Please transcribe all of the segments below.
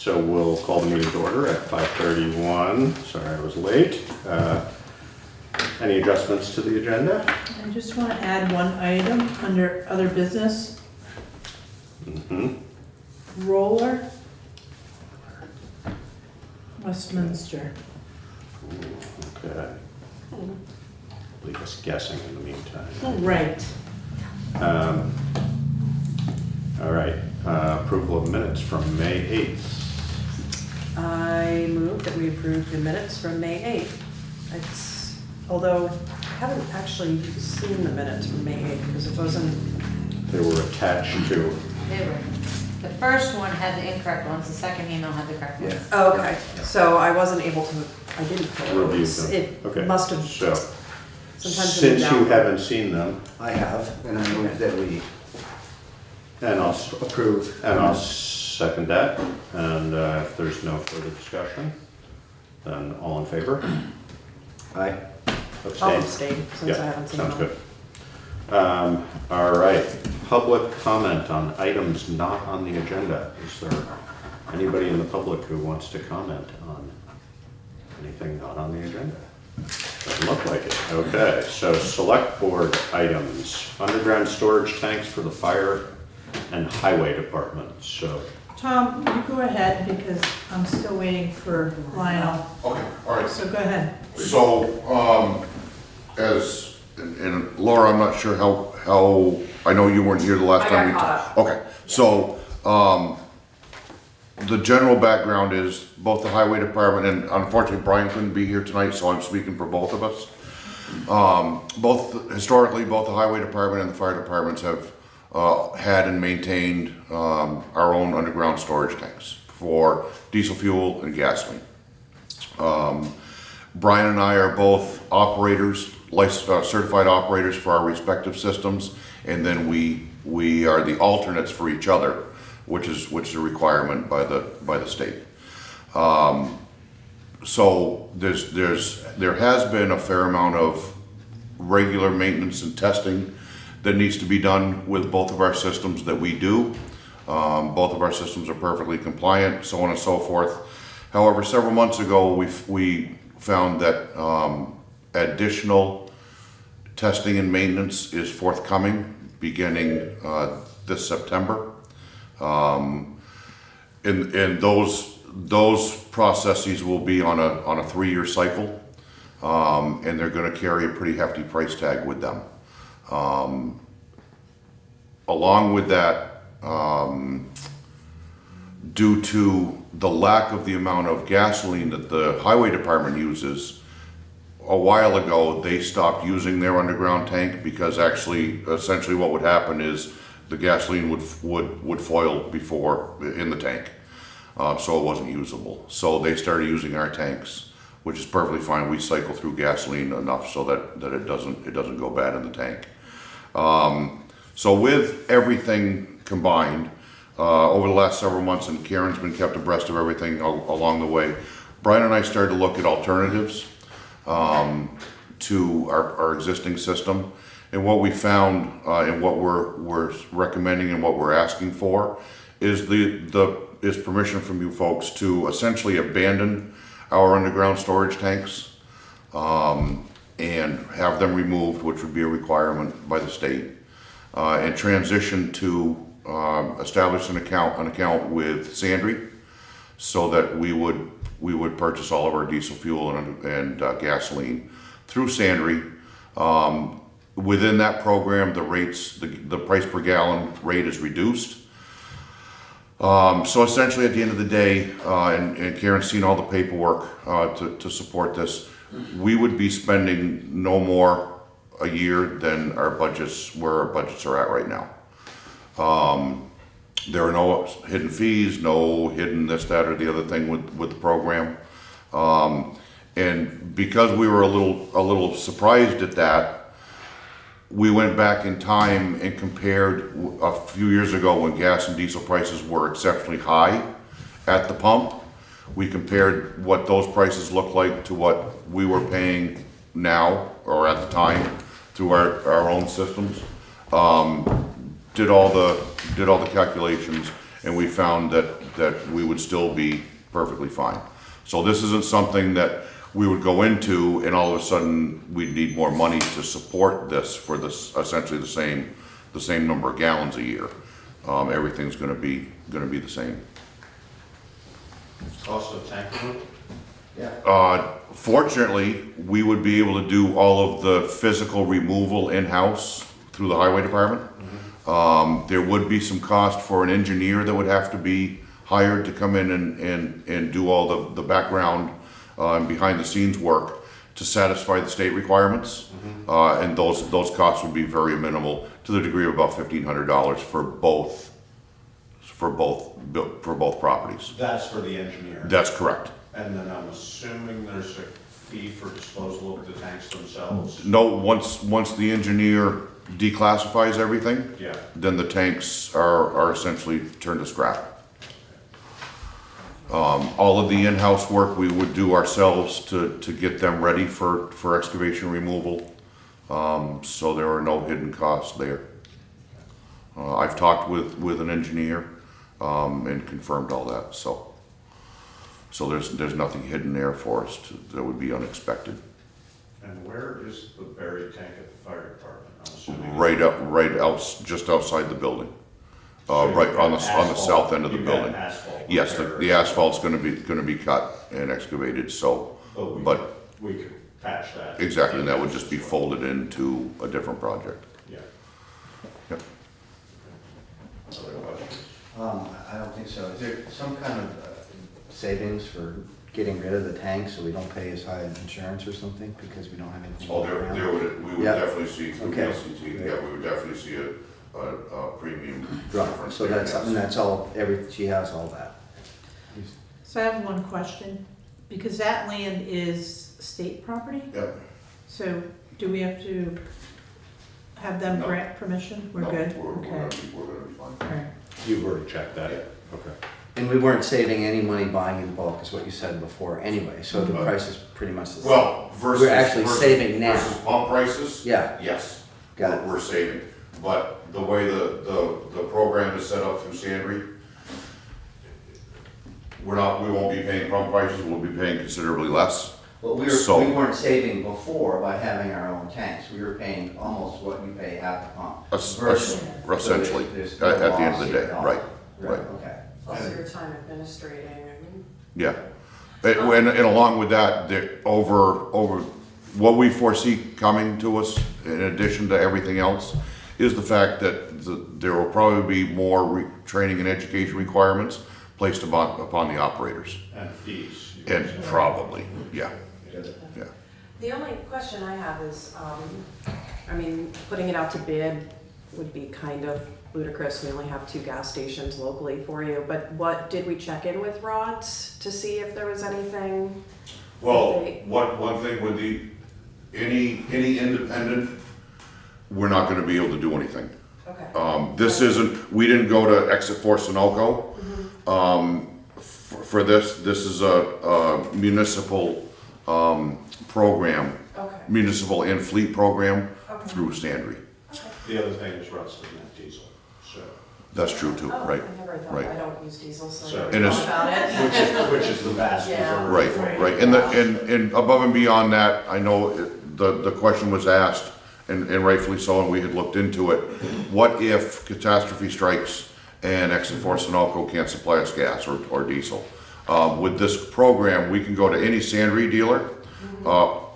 So we'll call the meeting to order at 5:31. Sorry I was late. Any adjustments to the agenda? I just want to add one item under other business. Roller, Westminster. Okay. Leave us guessing in the meantime. Right. All right, approval of minutes from May 8th. I move that we approve the minutes from May 8th. Although I haven't actually seen the minutes from May 8th because it wasn't. They were attached to, They were. The first one had the incorrect ones, the second email had the correct ones. Oh, okay, so I wasn't able to, I didn't pull it. Review them. Okay. It must have, so sometimes in the since you download. haven't seen them, I have, and I move that we and I'll approve. And I'll second that, and if there's no further discussion, then all in favor? Aye. I'll Abstain? abstain since I haven't seen them. Sounds good. All right, public comment on items not on the agenda. Is there anybody in the public who wants to comment on anything not on the agenda? Doesn't look like it. Okay, so select board items, underground storage tanks for the fire and highway department. So Tom, you go ahead because I'm still waiting for Lionel. Okay, all right. So go ahead. So, and Laura, I'm not sure how, I know you weren't here the last I time. got caught Okay, so, the general background is both the highway department, and unfortunately Brian couldn't be here tonight, so I'm speaking for both of us. Historically, both the highway department and the fire departments have had and maintained our own underground storage tanks for diesel fuel and gasoline. Brian and I are both operators, certified operators for our respective systems, and then we are the alternates for each other, which is a requirement by the state. So there has been a fair amount of regular maintenance and testing that needs to be done with both of our systems that we do. Both of our systems are perfectly compliant, so on and so forth. However, several months ago, we found that additional testing and maintenance is forthcoming beginning this September. And those processes will be on a 3-year cycle, and they're going to carry a pretty hefty price tag with them. Along with that, due to the lack of the amount of gasoline that the highway department uses, a while ago they stopped using their underground tank because essentially what would happen is the gasoline would foil before in the tank, so it wasn't usable. So they started using our tanks, which is perfectly fine. We cycle through gasoline enough so that it doesn't go bad in the tank. So with everything combined, over the last several months, and Karen's been kept abreast of everything along the way, Brian and I started to look at alternatives to our existing system. And what we found and what we're recommending and what we're asking for is is permission from you folks to essentially abandon our underground storage tanks and have them removed, which would be a requirement by the state, and transition to establish an account with Sandry, so that we would purchase all of our diesel fuel and gasoline through Sandry. Within that program, the price per gallon rate is reduced. So essentially, at the end of the day, and Karen's seen all the paperwork to support this, we would be spending no more a year than where our budgets are at right now. There are no hidden fees, no hidden this, that, or the other thing with the program. And because we were a little surprised at that, we went back in time and compared a few years ago when gas and diesel prices were exceptionally high at the pump. We compared what those prices looked like to what we were paying now, or at the time, through our own systems. Did all the calculations, and we found that that we would still be perfectly fine. So this isn't something that we would go into and all of a sudden we'd need more money to support this for this, essentially the same number of gallons a year. Everything's gonna be the same. Cost of tank removal? Yeah. Fortunately, we would be able to do all of the physical removal in-house through the highway department. There would be some cost for an engineer that would have to be hired to come in and do all the background and behind the scenes work to satisfy the state requirements. And those costs would be very minimal, to the degree of about $1,500 for both properties. That's for the engineer. That's correct. And then I'm assuming there's a fee for disposal of the tanks themselves? No, once the engineer declassifies everything, Yeah. then the tanks are essentially turned to scrap. All of the in-house work we would do ourselves to get them ready for excavation removal. So there are no hidden costs there. I've talked with an engineer, and confirmed all that, so there's nothing hidden there for us that would be unexpected. And where is the buried tank at the fire department? I'm assuming. Right out, just outside the building. So Right you've on got the asphalt- south end of the you've got building. asphalt Yes, there. the asphalt's gonna be cut and excavated, so, but We could patch that. exactly, and that would just be folded into a different project. Yeah. Yep. Other questions? I don't think so. Is there some kind of savings for getting rid of the tanks so we don't pay as high insurance or something because we don't have anything? Oh, around? we would Yeah. definitely see, through Okay. LCT, yeah, we would definitely see a premium. Right, difference so there, that's yes. something that's all, she has all that. So I have one question, because that land is state property, Yep. so do we have to have them No. grant permission? We're No, good? We're Okay. gonna be fine. All right. You've already checked that? Yeah. Okay. And we weren't saving any money buying in bulk, is what you said before anyway, so the price is pretty much the same. Well, versus. We're actually saving now. Versus pump prices? Yeah, Yes. got it. We're saving, but the way the program is set up through Sandry, we won't be paying pump prices, we'll be paying considerably less. Well, we So- weren't saving before by having our own tanks. We were paying almost what you pay at the pump. Versus- Essentially, there's at no the end of loss the here day, at all. right, right. Okay. Also your time administrating, I mean. Yeah. And along with that, over what we foresee coming to us, in addition to everything else, is the fact that there will probably be more training and education requirements placed upon the operators. And fees. And probably, yeah, yeah. The only question I have is, I mean, putting it out to bid would be kind of ludicrous. We only have 2 gas stations locally for you, but did we check in with Rods to see if there was anything? Well, one thing with any independent, we're not gonna be able to do anything. Okay. This isn't, we didn't go to Exit for Sunoco. For this is a municipal, program, Okay. municipal and fleet program Okay. through Sandry. The other thing is Russ doesn't have diesel, so. That's true too, Oh, right? I never thought, right. I don't use diesel, so So- I And don't know it's- about it. Which is the vast Yeah. majority. Right. And above and beyond that, I know the question was asked, and rightfully so, and we had looked into it. What if catastrophe strikes and Exit for Sunoco can't supply us gas or diesel? With this program, we can go to any Sandry dealer,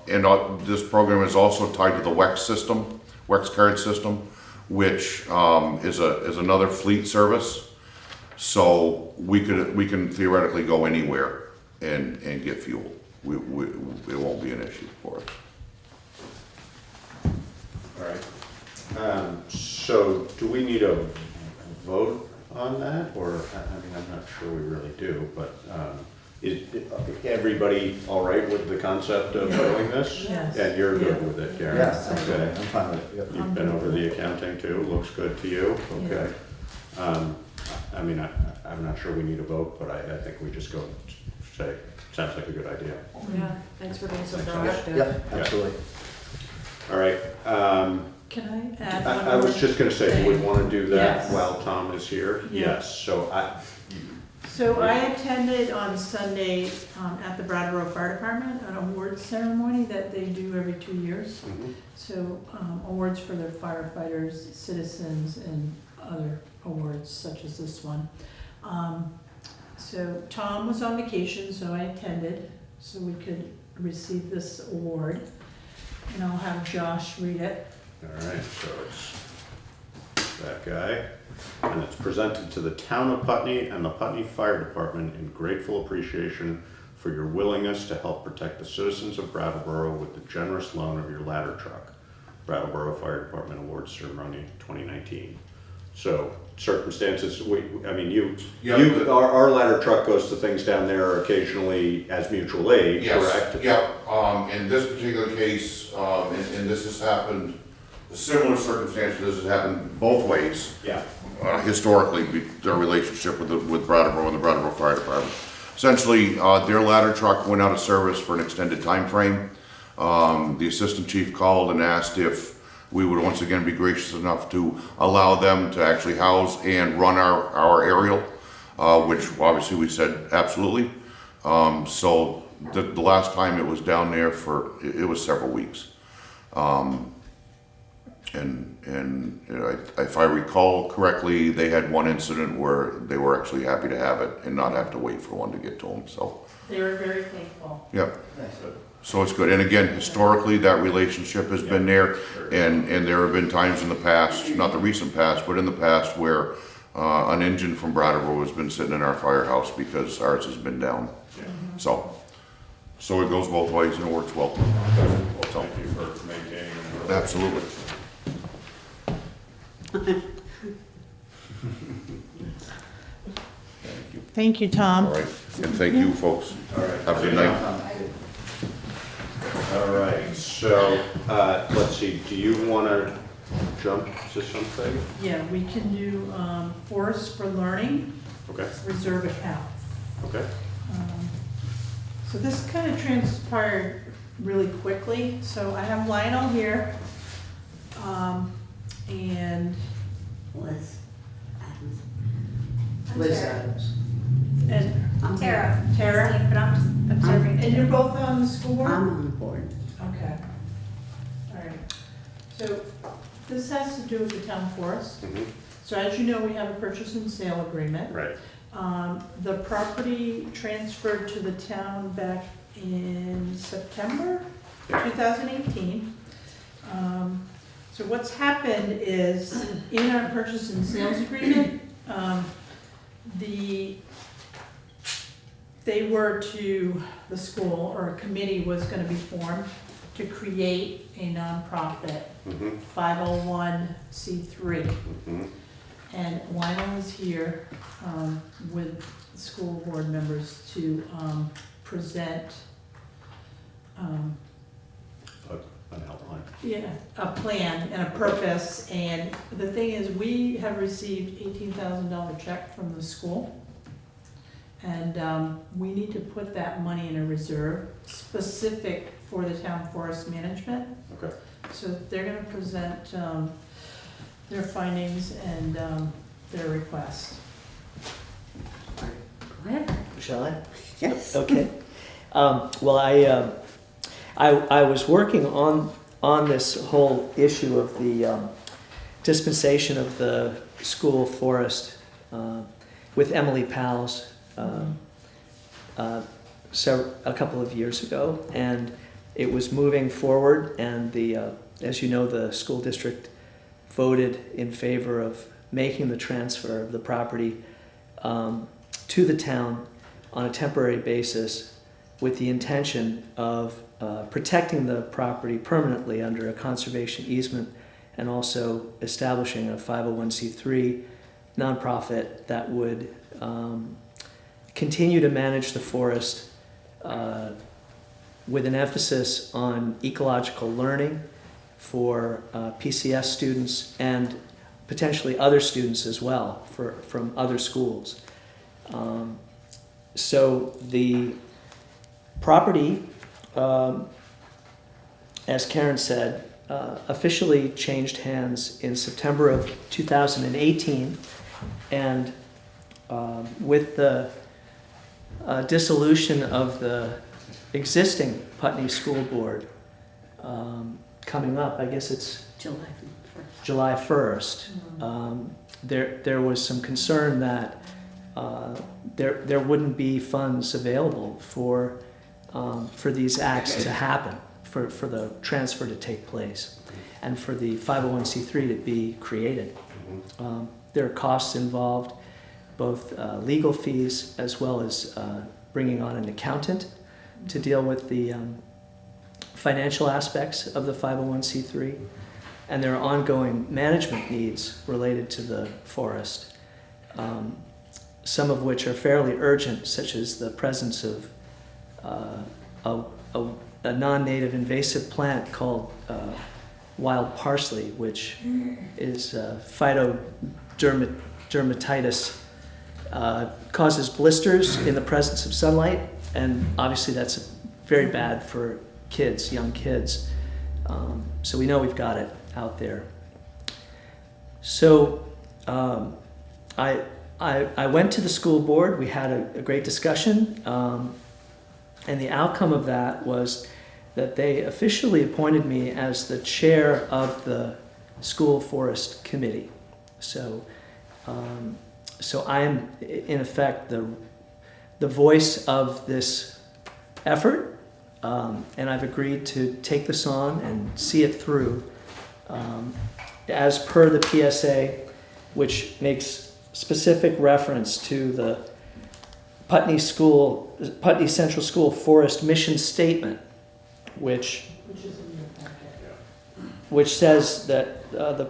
and this program is also tied to the WEX system, WEX card system, which is another fleet service. So we can theoretically go anywhere and get fuel. It won't be an issue for us. All right. So do we need a vote on that, or, I mean, I'm not sure we really do, but is everybody all right with the concept of doing this? Yes. And you're good Yeah. with it, Karen? Yeah, Yes. absolutely. Okay. I'm fine with it. Yep. You've been over the accounting too, looks good to you, okay. I mean, I'm not sure we need a vote, but I think we just go and say, sounds like a good idea. Yeah, thanks for being so Thanks. proactive. Yep, absolutely. All right, Can I add one I was more just gonna say, do we thing? wanna do that Yes. while Tom is here? Yeah. Yes, so So I attended on Sunday at the Brattleboro Fire Department an awards ceremony that they do every 2 years. Mhm. So awards for their firefighters, citizens, and other awards such as this one. So Tom was on vacation, so I attended so we could receive this award. And I'll have Josh read it. All right, so it's that guy. And it's presented to the town of Putney and the Putney Fire Department in grateful appreciation for your willingness to help protect the citizens of Brattleboro with the generous loan of your ladder truck. Brattleboro Fire Department Awards Ceremony 2019. So circumstances, our ladder truck goes to things down there occasionally as mutual aid, correct? Yeah, in this particular case, and this has happened, similar circumstances, this has happened both ways. Yeah. Historically, their relationship with Brattleboro and the Brattleboro Fire Department. Essentially, their ladder truck went out of service for an extended time frame. The assistant chief called and asked if we would once again be gracious enough to allow them to actually house and run our aerial, which obviously we said absolutely. So the last time it was down there it was several weeks. And you know, if I recall correctly, they had one incident where they were actually happy to have it and not have to wait for one to get to them, so. They were very thankful. Yeah, so it's good. And again, historically, that relationship has been there, and there have been times in the past, not the recent past, but in the past where an engine from Brattleboro has been sitting in our firehouse because ours has been down. So it goes both ways and it works well. Well, thank you for maintaining it. Absolutely. Thank you, Tom. All right, and thank you, folks. All right. Have a good night. All right, so, let's see, do you want to jump to something? Yeah, we can do Forest for Learning Okay, Reserve Account. okay. So this kind of transpired really quickly. So I have Lionel here, and Liz Adams. Liz Adams. I'm Tara. here. But I'm just observing. And you're both on the school board? I'm on the board. Okay. All right. So this has to do with the town forest. Mhm. So as you know, we have a purchase and sale agreement. Right, The property transferred to the town back in September 2018. So what's happened is, in our purchase and sales agreement, the school, or a committee was gonna be formed to create a nonprofit, mhm, 501c3. mhm. And Lionel is here with school board members to present An outline. a plan and a purpose. And the thing is, we have received $18,000 check from the school. And we need to put that money in a reserve specific for the town forest management. Okay. So they're gonna present their findings and their request. Go ahead. Shall I? Yes. Okay. Well, I was working on this whole issue of the dispensation of the school forest with Emily Powell's a couple of years ago, and it was moving forward. And as you know, the school district voted in favor of making the transfer of the property to the town on a temporary basis, with the intention of protecting the property permanently under a conservation easement, and also establishing a 501c3 nonprofit that would continue to manage the forest with an emphasis on ecological learning for PCS students and potentially other students as well from other schools. So the property, as Karen said, officially changed hands in September of 2018, and with the dissolution of the existing Putney School Board coming up. I guess it's July 1st. July 1st. There was some concern that there wouldn't be funds available for these acts to happen, for the transfer to take place, and for the 501c3 to be created. There are costs involved, both legal fees as well as bringing on an accountant to deal with the financial aspects of the 501c3. And there are ongoing management needs related to the forest, some of which are fairly urgent, such as the presence of a non-native invasive plant called wild parsley, which is phytodermatitis, causes blisters in the presence of sunlight, and obviously that's very bad for kids, young kids. So we know we've got it out there. So I went to the school board. We had a great discussion, and the outcome of that was that they officially appointed me as the chair of the school forest committee. So I am in effect the voice of this effort, and I've agreed to take this on and see it through as per the PSA, which makes specific reference to the Putney Central School Forest Mission Statement, which says that the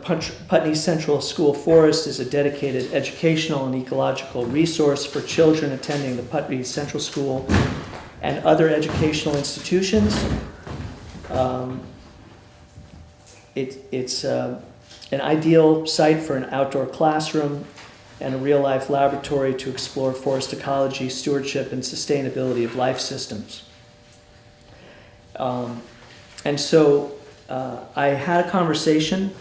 Putney Central School Forest is a dedicated educational and ecological resource for children attending the Putney Central School and other educational institutions. It's an ideal site for an outdoor classroom and a real-life laboratory to explore forest ecology, stewardship, and sustainability of life systems. And so I had a conversation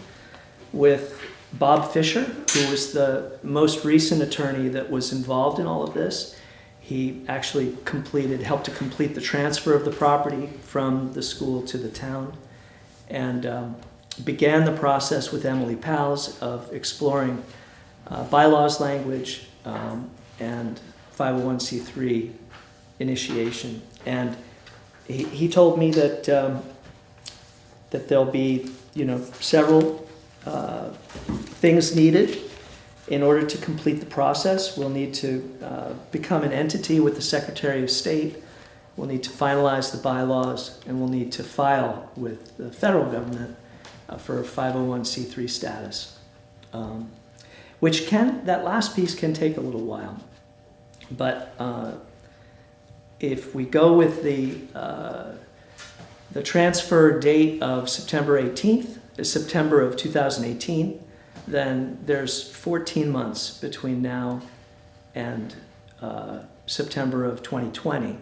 with Bob Fisher, who was the most recent attorney that was involved in all of this. He actually helped to complete the transfer of the property from the school to the town, and began the process with Emily Pals of exploring bylaws language and 501c3 initiation. And he told me that that there'll be several things needed in order to complete the process. We'll need to become an entity with the Secretary of State. We'll need to finalize the bylaws, and we'll need to file with the federal government for 501c3 status. That last piece can take a little while. But if we go with the transfer date of September 18th, September of 2018, then there's 14 months between now and September of 2020.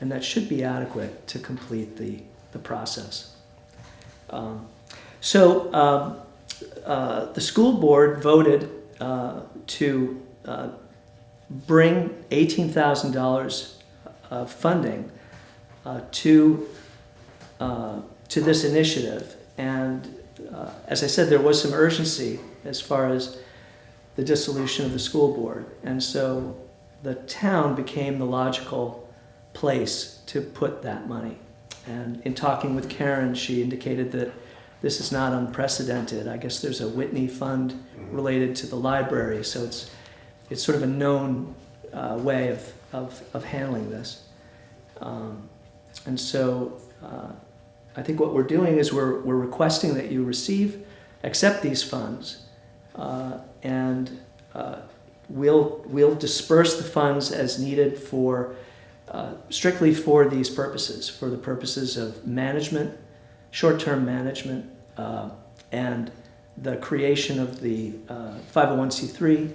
And that should be adequate to complete the process. So the school board voted to bring $18,000 of funding to this initiative. And as I said, there was some urgency as far as the dissolution of the school board. And so the town became the logical place to put that money. And in talking with Karen, she indicated that this is not unprecedented. I guess there's a Whitney fund related to the library, so it's sort of a known way of handling this. And so I think what we're doing is we're requesting that you accept these funds, and we'll disperse the funds as needed strictly for these purposes, for the purposes of management, short-term management, and the creation of the 501c3,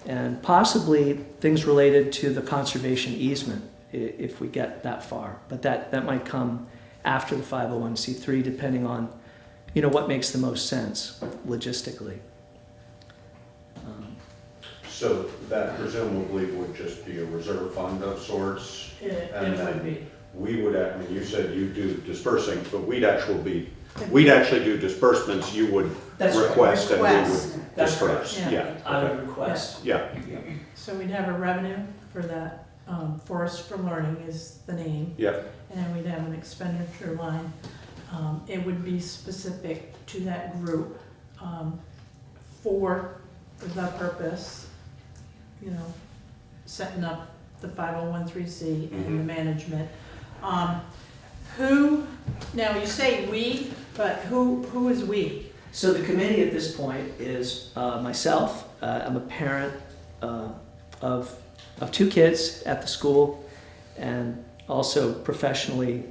and possibly things related to the conservation easement if we get that far. But that might come after the 501c3, depending on what makes the most sense logistically. So that presumably would just be a reserve fund of sorts? It And would then be. we would, I mean, you said you do dispersing, but we'd actually do disbursements, you would That's right. request and we Request. would That's disperse. correct. Yeah, I would okay. request. Yeah, So we'd have a revenue for that, Forest for Learning is the name, yeah, and then we'd have an expenditure line. It would be specific to that group, for the purpose, you know, setting up the 501(c)(3) and the management. Who, now you say we, but who is we? So the committee at this point is myself. I'm a parent of 2 kids at the school, and also professionally,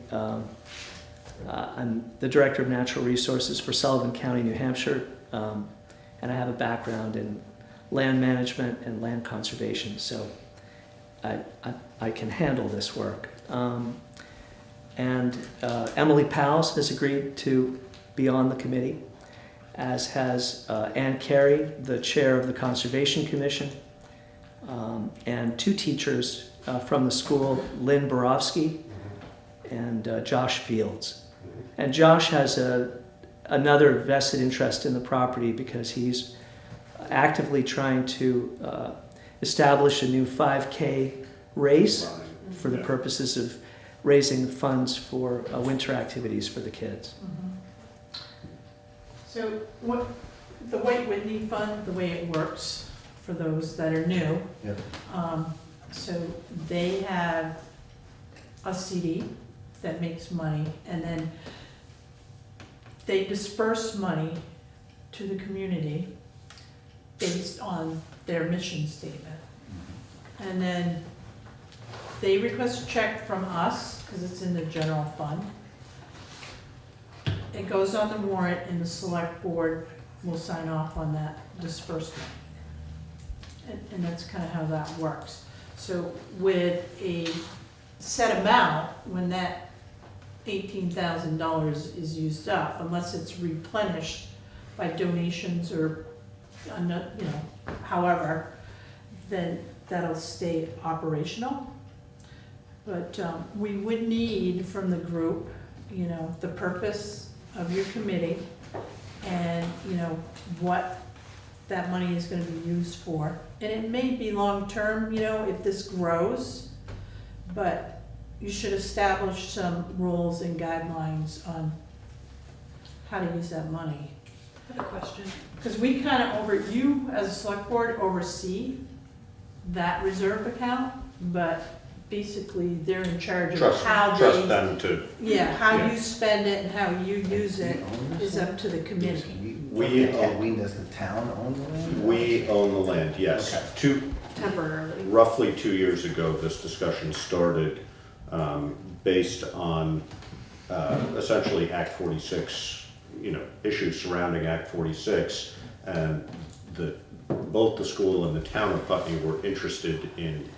I'm the director of natural resources for Sullivan County, New Hampshire, and I have a background in land management and land conservation, so I can handle this work. And Emily Powles has agreed to be on the committee, as has Ann Carey, the chair of the Conservation Commission, and 2 teachers from the school, Lynn Borofsky and Josh Fields. And Josh has another vested interest in the property because he's actively trying to establish a new 5K race for the purposes of raising funds for winter activities for the kids. So what, the White Whitney Fund, the way it works, for those that are new, Yep. so they have a CD that makes money, and then they disperse money to the community based on their mission statement. And then they request a check from us, because it's in the general fund. It goes on the warrant, and the select board will sign off on that disbursement. And that's kind of how that works. So with a set amount, when that $18,000 is used up, unless it's replenished by donations or, you know, however, then that'll stay operational. But we would need from the group, you know, the purpose of your committee and, you know, what that money is gonna be used for. And it may be long-term, you know, if this grows, but you should establish some rules and guidelines on how to use that money. I have a question. Because we kind of you as a select board oversee that reserve account, but basically they're in charge of how trust they, them to, how Yeah. you spend it and how you use it is up to the committee. Does the town own the land? we own the land, yes. Okay. Temporarily. Roughly 2 years ago, this discussion started based on essentially Act 46, you know, issues surrounding Act 46, and both the school and the town of Putney were interested in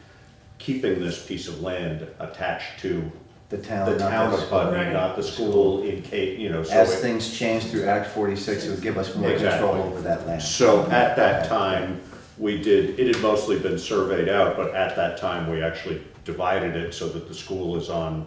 keeping this piece of land attached to The town, the not town the of school. Putney, Right. not the school in case, you know, so. As it- things change through Act 46, it would give us more Exactly. control over that land. So at that time, it had mostly been surveyed out, but at that time, we actually divided it so that the school is on,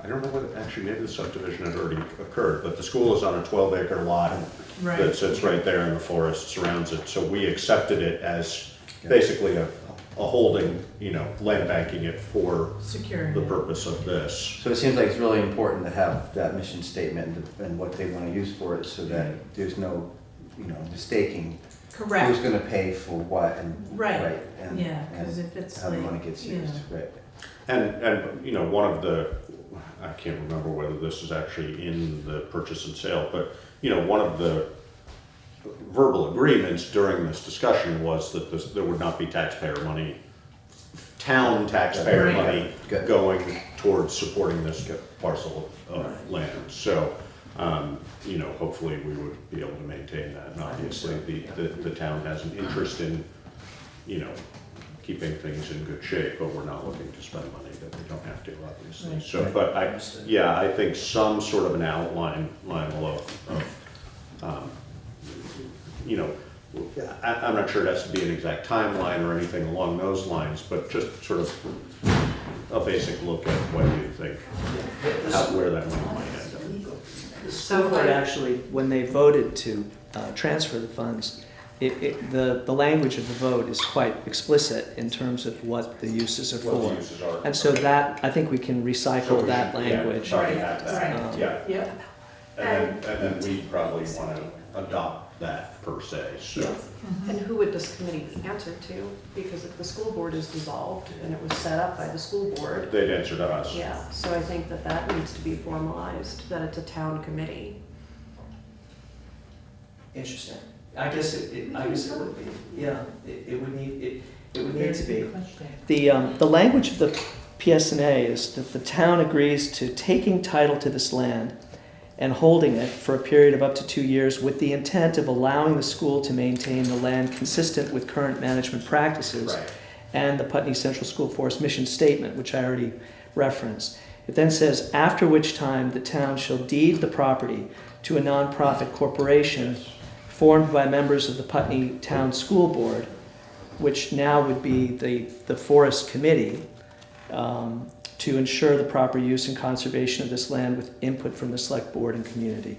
I don't know what, actually, maybe the subdivision had already occurred, but the school is on a 12-acre lot that Right. sits right there in the forest, surrounds it. So we accepted it as basically a holding, you know, land banking it for Securing the it. purpose of this. So it seems like it's really important to have that mission statement and what they want to use for it so that there's no, you know, mistaking who's Correct, going to pay for what and. Right. and- yeah, because and if it's how the like, money gets you know, used, right. And, you know, one of the, I can't remember whether this is actually in the purchase and sale, but, you know, one of the verbal agreements during this discussion was that there would not be taxpayer money, town taxpayer Right. money Good. going towards supporting this parcel of land. So, you know, hopefully we would be able to maintain that. And obviously, the town has an interest in, you know, keeping things in good shape, but we're not looking to spend money that we don't have to, obviously. Right. So, but I think some sort of an outline of, you know, I'm not sure it has to be an exact timeline or anything along those lines, but just sort of a basic look at what you think, where that money might end up. The school board actually, when they voted to transfer the funds, the language of the vote is quite explicit in terms of what the uses are What the for. uses are. And so that, I think we can So we recycle that should, yeah, language. already have that, Right. yeah. Yep. And then we probably want to adopt that per se, so. And who would this committee answer to? Because if the school board is dissolved and it was set up by the school board, They'd answer to us. yeah, so I think that that needs to be formalized, that it's a town committee. Interesting. I guess it would be, yeah, it would need to be. The language of the PSNA is that the town agrees to taking title to this land and holding it for a period of up to 2 years with the intent of allowing the school to maintain the land consistent with current management practices Right. and the Putney Central School Forest mission statement, which I already referenced. It then says, after which time the town shall deed the property to a nonprofit corporation formed by members of the Putney Town School Board, which now would be the Forest Committee, to ensure the proper use and conservation of this land with input from the select board and community.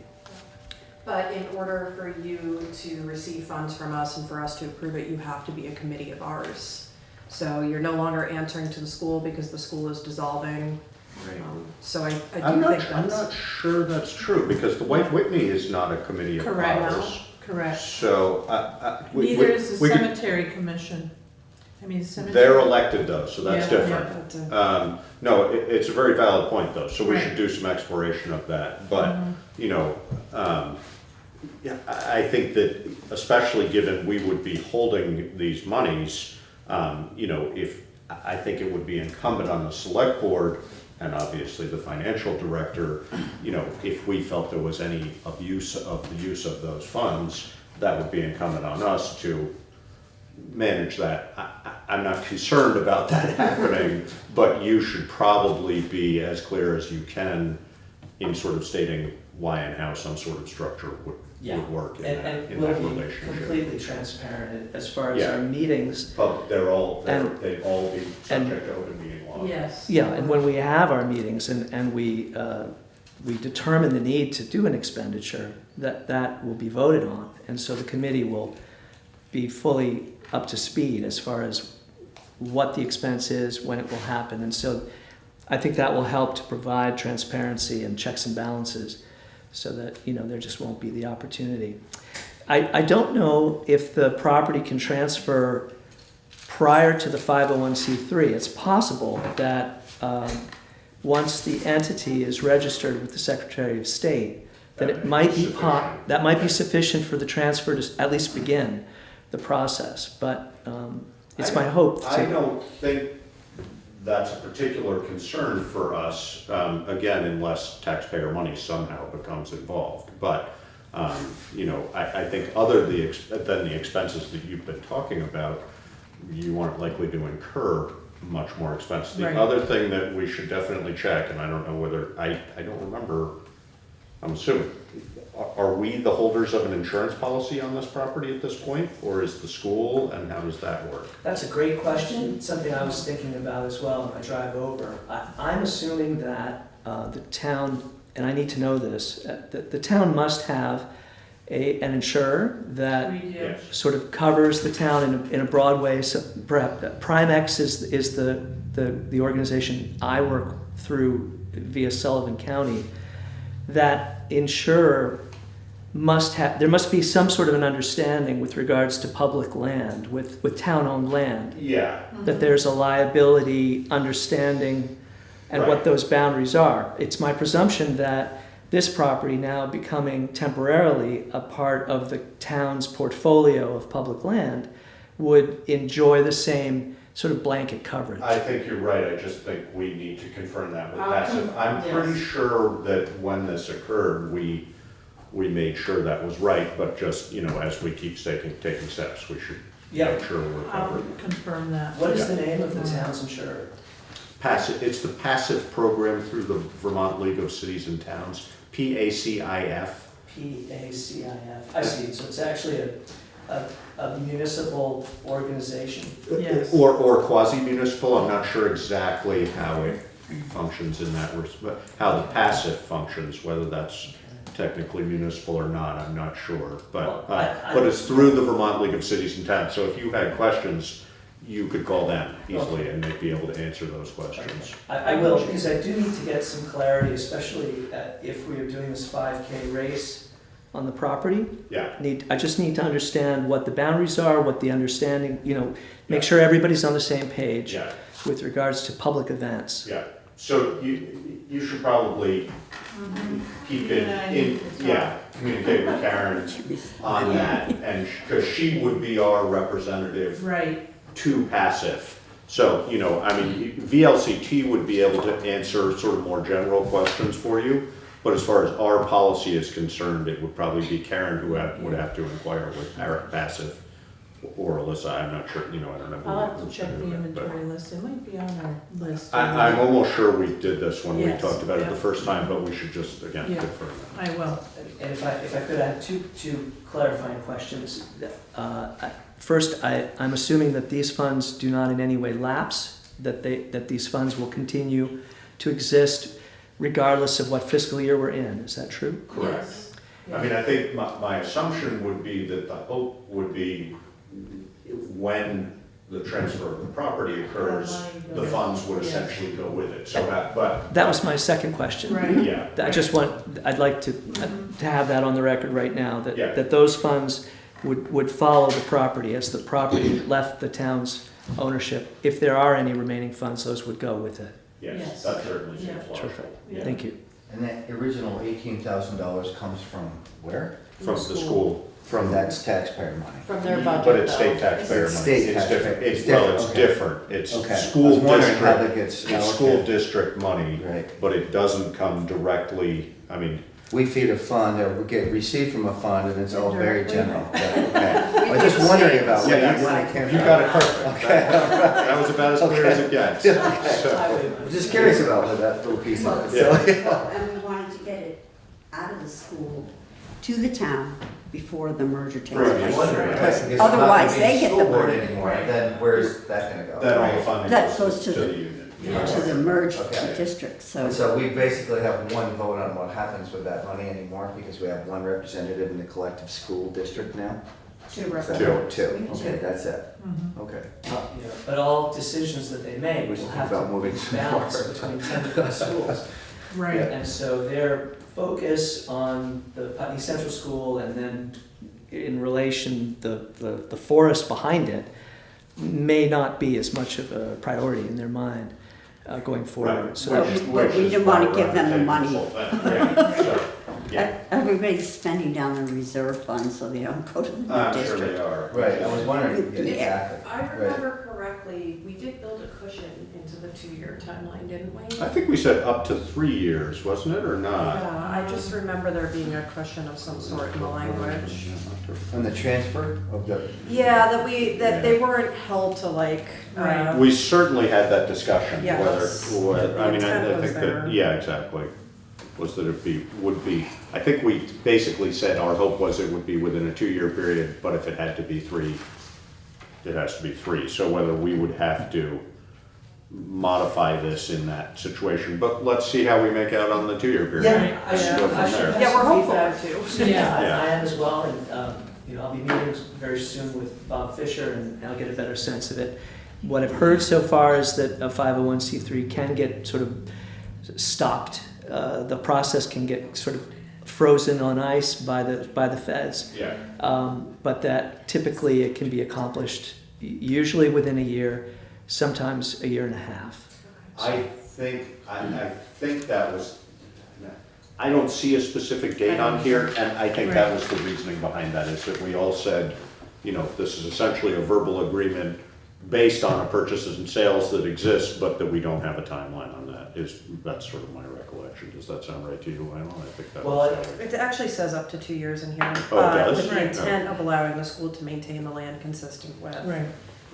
But in order for you to receive funds from us and for us to approve it, you have to be a committee of ours. So you're no longer answering to the school because the school is dissolving. So I do I'm think not that's. sure that's true, because the White Whitney is not a committee of Correct. ours. Correct. So, Neither is the we could- cemetery commission. I mean, cemetery. They're elected though, so that's Yeah, different. But, uh, No, it's a very valid point though, so we Right. should do some exploration of that. But, you know, yeah, I think that especially given we would be holding these monies, you know, I think it would be incumbent on the select board and obviously the financial director, you know, if we felt there was any abuse of the use of those funds, that would be incumbent on us to manage that. I'm not concerned about that happening, but you should probably be as clear as you can in sort of stating why and how some sort of structure would work in that And we'll be relationship. completely transparent as far as Yeah. our meetings. But they'd all be and- subject to open meeting law. Yes. Yeah, and when we have our meetings and we determine the need to do an expenditure, that will be voted on. And so the committee will be fully up to speed as far as what the expense is, when it will happen. And so I think that will help to provide transparency and checks and balances so that, you know, there just won't be the opportunity. I don't know if the property can transfer prior to the 501c3. It's possible that once the entity is registered with the Secretary of State, that it might be that might be sufficient for the transfer to at least begin the process. But it's my hope I to. don't think that's a particular concern for us, again, unless taxpayer money somehow becomes involved. But, you know, I think other than the expenses that you've been talking about, you aren't likely to incur much more expense. The Right. other thing that we should definitely check, and I don't know whether, I don't remember, I'm assuming, are we the holders of an insurance policy on this property at this point? Or is the school, and how does that work? That's a great question. It's something I was thinking about as well when I drive over. I'm assuming that the town, and I need to know this, that the town must have an insurer that We do. Yes. sort of covers the town in a broad way. So perhaps Primex is the organization I work through via Sullivan County. That insurer there must be some sort of an understanding with regards to public land, with town-owned land, Yeah, that there's a liability understanding and what Right. those boundaries are. It's my presumption that this property now becoming temporarily a part of the town's portfolio of public land would enjoy the same sort of blanket coverage. I think you're right, I just think we need to confirm that with I'll Passive. I'm yes. pretty sure that when this occurred, we made sure that was right, but just, you know, as we keep taking steps, we should make sure we're I'll covered. confirm that. What is the name of the town's insurer? Passive, it's the Passive program through the Vermont League of Cities and Towns, PACIF. PACIF. I see. So it's actually a municipal organization. Yes. Or quasi-municipal, I'm not sure exactly how it functions in that, but how the passive functions, whether that's technically municipal or not, I'm not sure. But, Well, but it's through the Vermont League of Cities and Towns, so if you had questions, you could call them easily and they'd be able to answer those questions. I will, because I do need to get some clarity, especially if we are doing this 5K race on the property. Yeah, I just need to understand what the boundaries are, what the understanding, make sure everybody's on the same page yeah, with regards to public events. yeah. So you should probably keep it communicate with Karen on that, and, because she would be our representative Right, to passive. So, VLCT would be able to answer sort of more general questions for you, but as far as our policy is concerned, it would probably be Karen who would have to inquire with passive, or Alyssa, I'm not sure, I don't know. I'll have to who's check the gonna do that, but inventory list, it might be on our list. I'm almost sure we did this when we Yes, talked about it yeah. the first time, but we should just, again, Yeah. confirm that. I will. And if I could add two clarifying questions. First, I'm assuming that these funds do not in any way lapse, that these funds will continue to exist regardless of what fiscal year we're in. Is that true? Correct. I mean, I think my assumption would be that the hope would be when the transfer of the property occurs, the funds would Yeah. essentially go with it, so that, but, That was my second question. Right. yeah. I'd like to have that on the record right now, Yeah. that those funds would follow the property as the property left the town's ownership. If there are any remaining funds, those would go with it. Yes, Yes. that certainly Yeah. seems logical. Terrific. Yeah. Thank you. And that original $18,000 comes from where? From the school, from, That's taxpayer money. From their budget. but it's though. state taxpayer It's money. state It's taxpayer. different, It's it's different, okay. different, it's Okay. I school was wondering how district, that gets it's school allocated. district money, Right. but it doesn't come directly, We feed a fund, or we get received from a fund, and it's all very Indirectly. general. Yeah, okay. I was just wondering about where that money came you from. got it perfect. That was about as clear as it gets. So, I'm just curious about that little piece of it. Yeah. So, And we wanted to get it out of the school to the town before the merger takes Right. place. Wondering, Because It's not otherwise gonna be they get the school board money anymore, then where's that gonna go? then all the funding That goes goes to to the the- union. to the merged Okay. district, so. And so we basically have one vote on what happens with that money anymore, because we have one representative in the collective school district now? Two Is that representatives. Two, We need okay, two. that's it, okay. But all decisions that they make We will should have think about to moving some balance more. between 10 different schools. Right, And so their focus on the Putney Central School, and then in relation, the forest behind it may not be as much of a priority in their mind going forward. Right. So But Which is- we- but which we is didn't wanna why give we're them the taking money. this whole thing. Yeah, so, yeah. Everybody's spending down the reserve fund, so they don't go to the new I'm sure district. they are. Right, I was wondering, yeah, Yeah. exactly. I remember correctly, we did build a cushion into the 2-year timeline, didn't we? I think we said up to 3 years, wasn't it, or not? Yeah, I just remember there being a cushion of some sort in the language. On the transfer of the, Yeah, that they weren't held to like, Right. We certainly had that discussion, Yes. whether, The I intent was think there. that, yeah, exactly. Was that it would be, I think we basically said our hope was it would be within a 2-year period, but if it had to be 3, it has to be 3. So whether we would have to modify this in that situation, but let's see how we make out on the 2-year period. Yeah, I Let's should, go from I should there. have Yeah, we're some hopeful feedback. for two. Yeah, Yeah. I am as well, and, I'll be meeting very soon with Bob Fisher, and I'll get a better sense of it. What I've heard so far is that a 501c3 can get sort of stopped. The process can get sort of frozen on ice by the feds. Yeah. But that typically it can be accomplished usually within a year, sometimes a year and a half. I think that was, I don't see a specific date on here, and I think that was the reasoning behind that, is that we all said, this is essentially a verbal agreement based on a purchases and sales that exist, but that we don't have a timeline on that, that's sort of my recollection. Does that sound right to you, Lionel? I think that Well, was. It actually says up to 2 years in here. Oh, it does? With the Right. intent of allowing the school to maintain the land consistent with, right.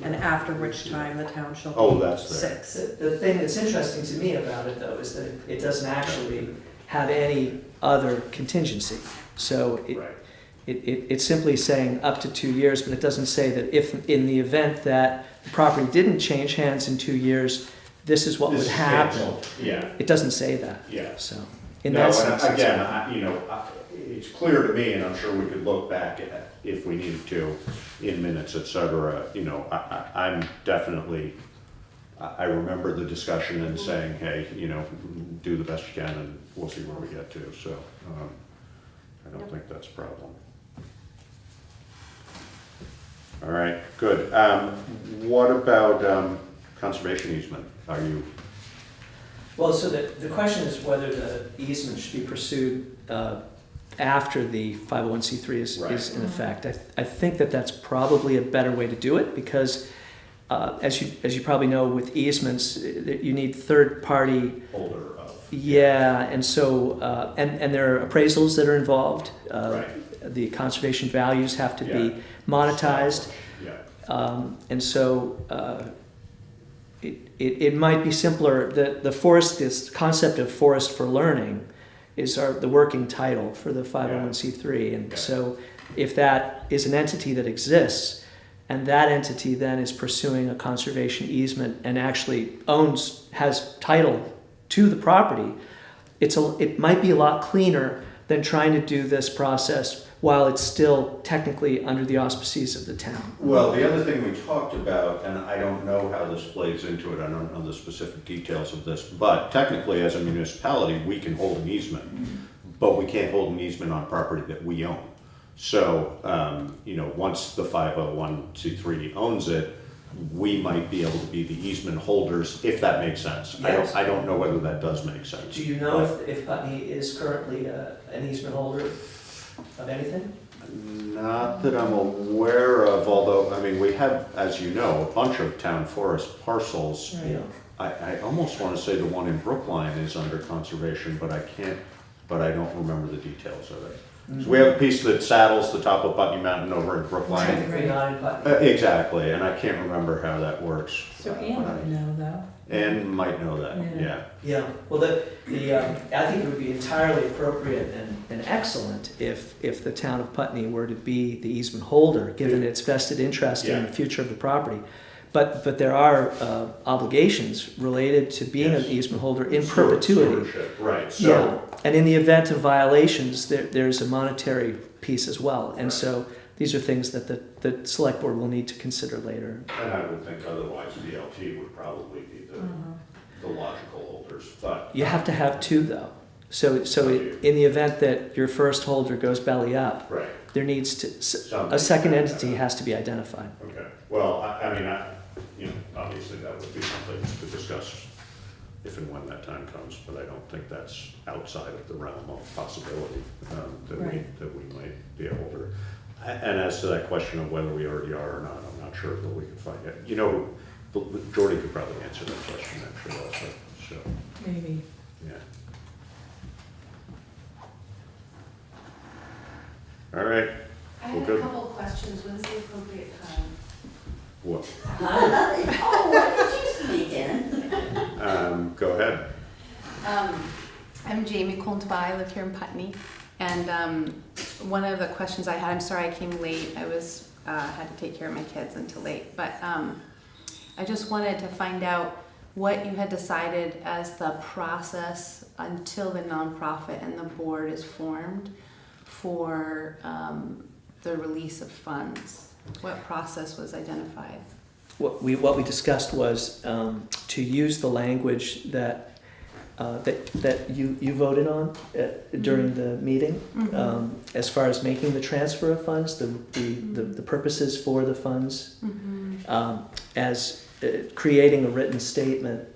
and after which time the town shall Oh, be that's there. 6. The thing that's interesting to me about it, though, is that it doesn't actually have any other contingency. So Right. It's simply saying up to 2 years, but it doesn't say that if, in the event that the property didn't change hands in 2 years, this is what would happen. Yeah, It doesn't say that, yeah. so, in No, that and sense. it's- again, it's clear to me, and I'm sure we could look back at, if we needed to, in minutes, et cetera, I'm definitely, I remember the discussion and saying, hey, do the best you can and we'll see where we get to, so, I don't think that's a problem. All right, good. What about conservation easement? Are you, Well, so the question is whether the easement should be pursued after the 501c3 is Right. in effect. I think that that's probably a better way to do it because, as you probably know, with easements, you need third-party. holder of? Yeah, and so and there are appraisals that are involved. Right. The conservation values have to Yeah. be monetized. Yeah, And so it might be simpler. The forest, this concept of forest for learning is the working title for the 501c3. And Okay. so if that is an entity that exists and that entity then is pursuing a conservation easement and actually has title to the property, it might be a lot cleaner than trying to do this process while it's still technically under the auspices of the town. well, the other thing we talked about, and I don't know how this plays into it, I don't know the specific details of this, but technically as a municipality, we can hold an easement, but we can't hold an easement on property that we own. So, once the 501c3 owns it, we might be able to be the easement holders, if that makes sense. Yes. I don't know whether that does make sense. Do you know if Putney is currently an easement holder of anything? Not that I'm aware of, although, we have, as you know, a bunch of town forest parcels. Yeah. I almost want to say the one in Brookline is under conservation, but I don't remember the details of it. So we have a piece that saddles the top of Putney Mountain over in Brookline. Technically not in Putney. Exactly, and I can't remember how that works. So Ann would know though. Ann might know that, Yeah. yeah. Yeah, well, I think it would be entirely appropriate and excellent if the town of Putney were to be the easement holder, given its vested interest in the Yeah. future of the property. But there are obligations related to being an Yes. easement holder in perpetuity. Stewardship, right, Yeah, so, and in the event of violations, there's a monetary piece as well. And Right. so these are things that the select board will need to consider later. and I would think otherwise BLT would probably be the logical holders, but. You have to have two though. So in the event that your first holder goes belly up, Right, there needs to, Something a second like entity that. has to be identified. okay. Well, obviously that would be something to discuss if and when that time comes, but I don't think that's outside of the realm of possibility Right. that we might be able to. And as to that question of whether we already are or not, I'm not sure, but we can find out. Jordy could probably answer that question actually also, so, Maybe. yeah. All right, I Well, had good. a couple of questions. When's the appropriate time? what, Oh, what did you sneak in? go ahead. I'm Jamie Coltonby. I live here in Putney. And one of the questions I had, I'm sorry I came late. I was had to take care of my kids until late. But I just wanted to find out what you had decided as the process until the nonprofit and the board is formed for the release of funds. What process was identified? What we discussed was to use the language that you voted on during the meeting, as far as making the transfer of funds, the purposes for the funds, as creating a written statement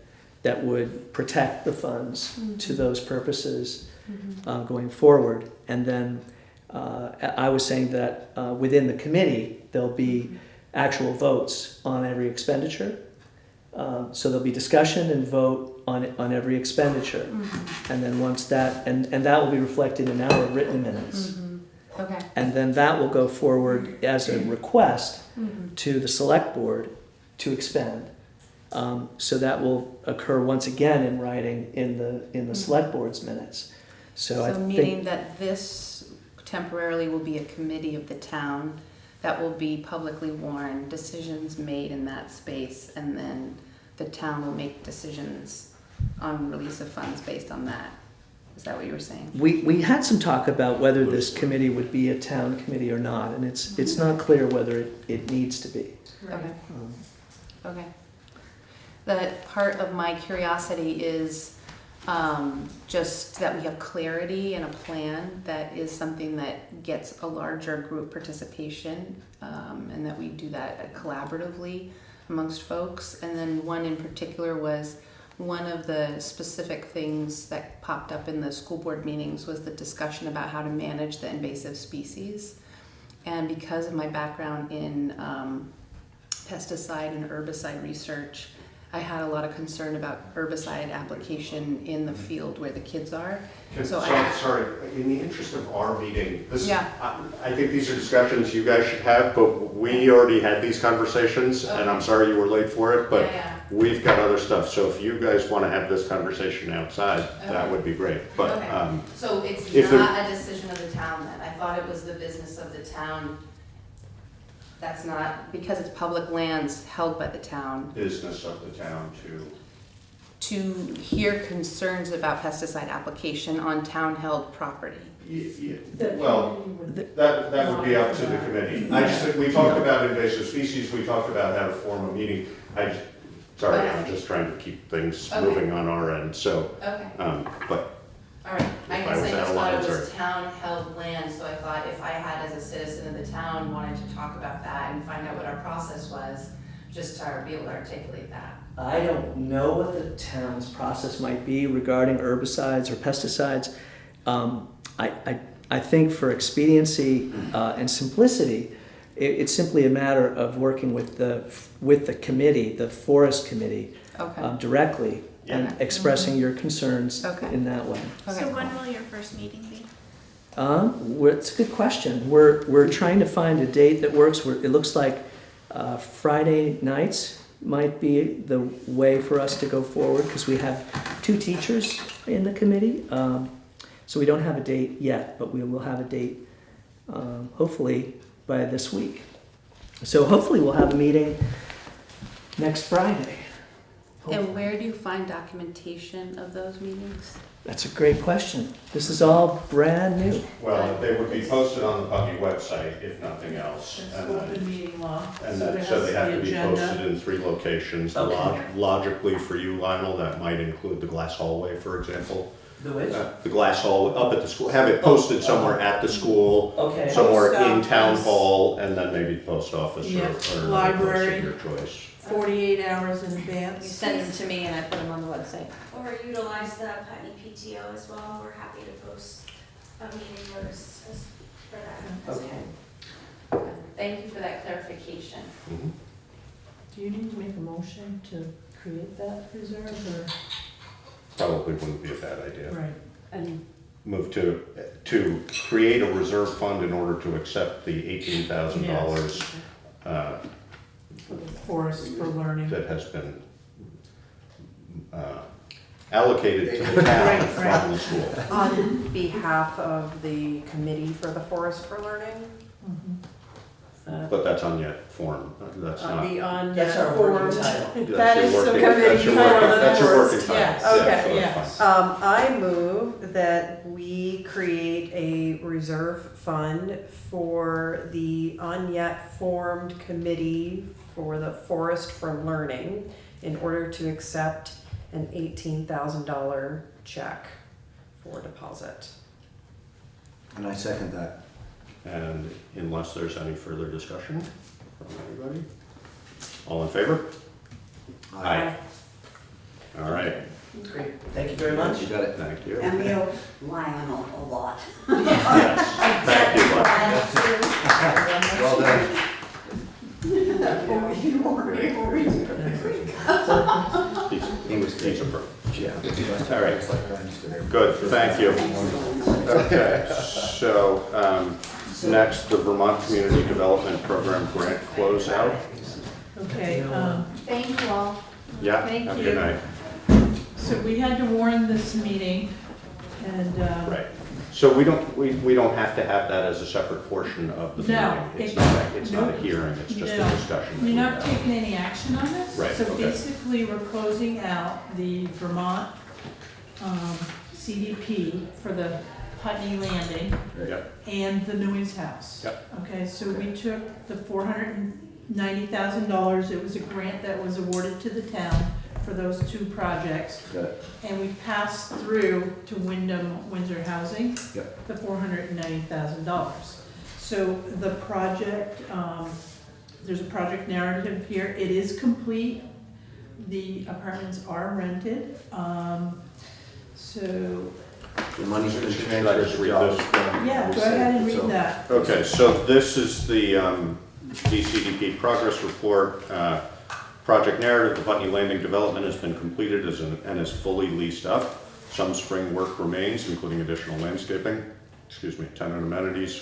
that would protect the funds to those purposes going forward. And then I was saying that within the committee, there'll be actual votes on every expenditure. So there'll be discussion and vote on every expenditure. And then once that, and that will be reflected in our written minutes. Okay. And then that will go forward as a request to the select board to expend. So that will occur once again in writing in the select board's minutes. So I So meaning think, that this temporarily will be a committee of the town that will be publicly warned, decisions made in that space, and then the town will make decisions on release of funds based on that. Is that what you were saying? We had some talk about whether this committee would be a town committee or not, and it's not clear whether it needs to be. Okay. Okay. The part of my curiosity is just that we have clarity and a plan that is something that gets a larger group participation, and that we do that collaboratively amongst folks. And then one in particular was one of the specific things that popped up in the school board meetings was the discussion about how to manage the invasive species. And because of my background in pesticide and herbicide research, I had a lot of concern about herbicide application in the field where the kids are. Sorry, in the interest of our meeting, Yeah. I think these are discussions you guys should have, but we already had these conversations, and I'm sorry you were late for it, but Yeah. we've got other stuff, so if you guys want to have this conversation outside, that would be great, but, Okay. So it's if there- not a decision of the town then? I thought it was the business of the town. That's not, Because it's public lands held by the town, business of the town to hear concerns about pesticide application on town-held property. Well, that would be up to the committee. I just, we talked about invasive species, we talked about how to form a meeting. Sorry, I'm just trying to keep things Okay. moving on our end, so, okay, but all right. I If guess I was I out just of thought line, it was sorry. town-held land, so I thought if I had, as a citizen of the town, wanted to talk about that and find out what our process was, just to be able to articulate that. I don't know what the town's process might be regarding herbicides or pesticides. I think for expediency and simplicity, it's simply a matter of working with the committee, the forest committe Okay. directly, and Yeah. expressing your concerns Okay. in that way. Okay. So when will your first meeting be? It's a good question. We're trying to find a date that works. It looks like Friday nights might be the way for us to go forward because we have 2 teachers in the committee. So we don't have a date yet, but we will have a date hopefully by this week. So hopefully we'll have a meeting next Friday. And where do you find documentation of those meetings? That's a great question. This is all brand new. well, they would be posted on the Putney website, if nothing else. It's And open then, meeting law. and so then, it so has they have the to be agenda. posted in 3 locations. Okay. Logically for you, Lionel, that might include the glass hallway, for example. The which? The glass hall up at the school, have it posted somewhere at the school, Okay. somewhere Post in town office. hall, and then maybe post office or Yep, or another place library. of your choice. 48 hours in You advance. send them to me and I put them on the website. Or utilize the Putney PTO as well. We're happy to post a meeting notice for that. as well. Okay. Thank you for that clarification. Mhm. Do you need to make a motion to create that reserve Probably wouldn't be a bad idea. or? Right. And Move to create a reserve fund in order to accept the $18,000 for the forest for learning. that has been allocated to the town Right, from right. the school. On behalf of the Committee for the Forest for Learning? Mhm. But that's on yet form, that's not. That's our working title. That's That your is the working- committee that's your title working- of the That's your working forest, title. yes. Yeah, so Okay, that's yes. fine. I move that we create a reserve fund for the unyet formed Committee for the Forest for Learning in order to accept an $18,000 check for deposit. And I second that. And unless there's any further discussion from anybody? All in favor? Aye. All right, Great. Thank you very much. You got it. thank you. And we owe Lionel a lot. Yes, thank you. Well done. He's a pro. Yeah. All right. It's like I understood everything. Good, thank you. Okay, so, next, the Vermont Community Development Program grant closeout. Okay, Thank you all. Yeah, Thank have a you. good night. so we had to warn this meeting and, Right, So we don't have to have that as a separate portion of the No, meeting? it- It's not a no. hearing, it's just a No. discussion. that You're we not have. taking any action on this? Right, So okay. basically, we're closing out the Vermont CDP for the Putney Landing Yep, and the Noyes House. Yep. Okay, so we took the $490,000, it was a grant that was awarded to the town for those two projects. Got it. And we passed through to Windsor Housing, Yep. the $490,000. So the project, there's a project narrative here, it is complete, the apartments are rented, so, The money's been Should I transferred, just the read job's this? done. yeah, we go said, ahead and so- read that. okay, so this is the DCDP progress report. Project narrative, the Putney Landing development has been completed and is fully leased up. Some spring work remains, including additional landscaping, tenant amenities,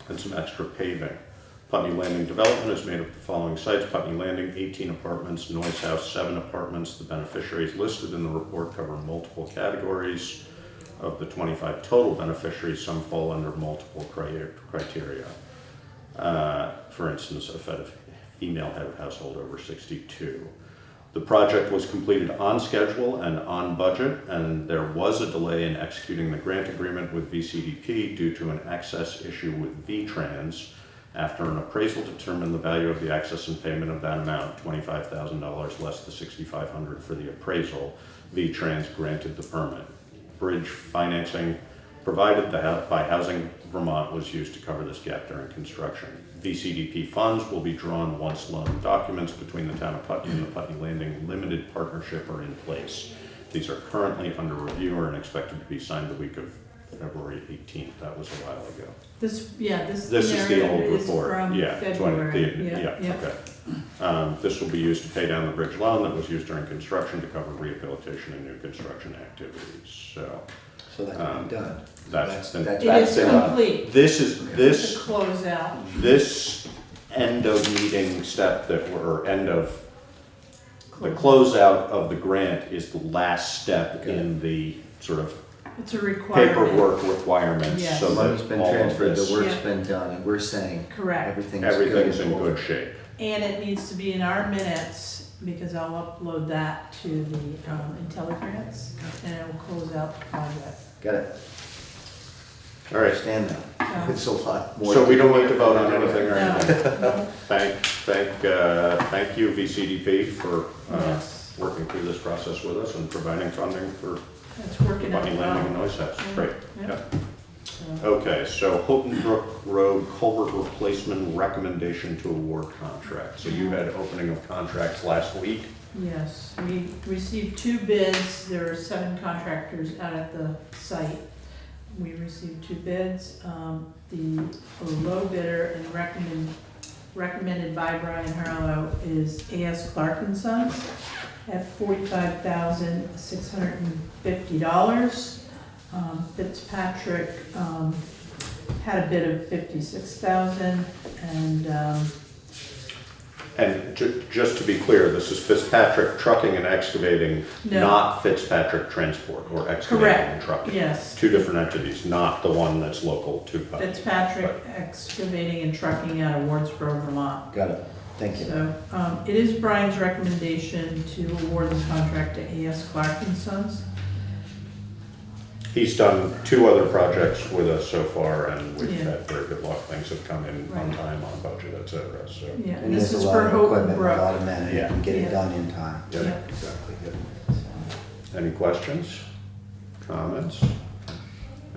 and some extra paving. Putney Landing development is made up of the following sites: Putney Landing, 18 apartments; Noyes House, 7 apartments. The beneficiaries listed in the report cover multiple categories. Of the 25 total beneficiaries, some fall under multiple criteria. For instance, a female head of household over 62. The project was completed on schedule and on budget, and there was a delay in executing the grant agreement with VCDP due to an access issue with V-Trans. After an appraisal determined the value of the access and payment of that amount, $25,000 less the $6,500 for the appraisal, V-Trans granted the permit. Bridge financing provided by Housing Vermont was used to cover this gap during construction. VCDP funds will be drawn once loan documents between the town of Putney and the Putney Landing Limited Partnership are in place. These are currently under review and expected to be signed the week of February 18th. That was a while ago. This This is the old narrative is report. from Yeah, February. yeah, okay. This will be used to pay down the bridge loan that was used during construction to cover rehabilitation and new construction activities. So So that's been done. that's been- It That's is been- complete. this is, It's a this closeout. This end of meeting step that we're, end of, the closeout of the grant is the last step in the sort of It's a requirement. paperwork requirements, Yes. so The money's that been all of transferred, this, the work's Yeah. been done, and we're saying Correct. everything's everything's good. in good shape. And it needs to be in our minutes, because I'll upload that to the IntelliGrants, and it will close out the project. Got it. All right, Understand that. It's a lot more. so we don't need to vote on anything or anything. No, Thank you, VCDP, for yes, working through this process with us and providing funding for it's the working out Putney Landing and well. Noise House. Great, Yeah. yeah. So, Okay, so Houghton Brook Road culvert replacement recommendation to award contract. So you had opening of contracts last week. yes, we received 2 bids, there are 7 contractors out at the site. We received 2 bids, the low bidder and recommended by Brian Harlow is A.S. Clark and Sons at $45,650. Fitzpatrick had a bid of $56,000, And just to be clear, this is Fitzpatrick Trucking and Excavating, No. not Fitzpatrick Transport or Excavating Correct. and Trucking. yes, Two different entities, not the one that's local to Putney. Fitzpatrick Excavating and Trucking out of Warrensboro, Vermont. Got it. Thank you. So, it is Brian's recommendation to award the contract to A.S. Clark and Sons. He's done 2 other projects with us so far, and we've Yeah. had very good luck. Things have come in on Right. time, on budget, et cetera, so. Yeah, And and this there's is a for lot of Houghton equipment, a Brook. lot of men, and you can get Yeah. it done in time. Yeah, Yeah. exactly, good. Any questions, comments?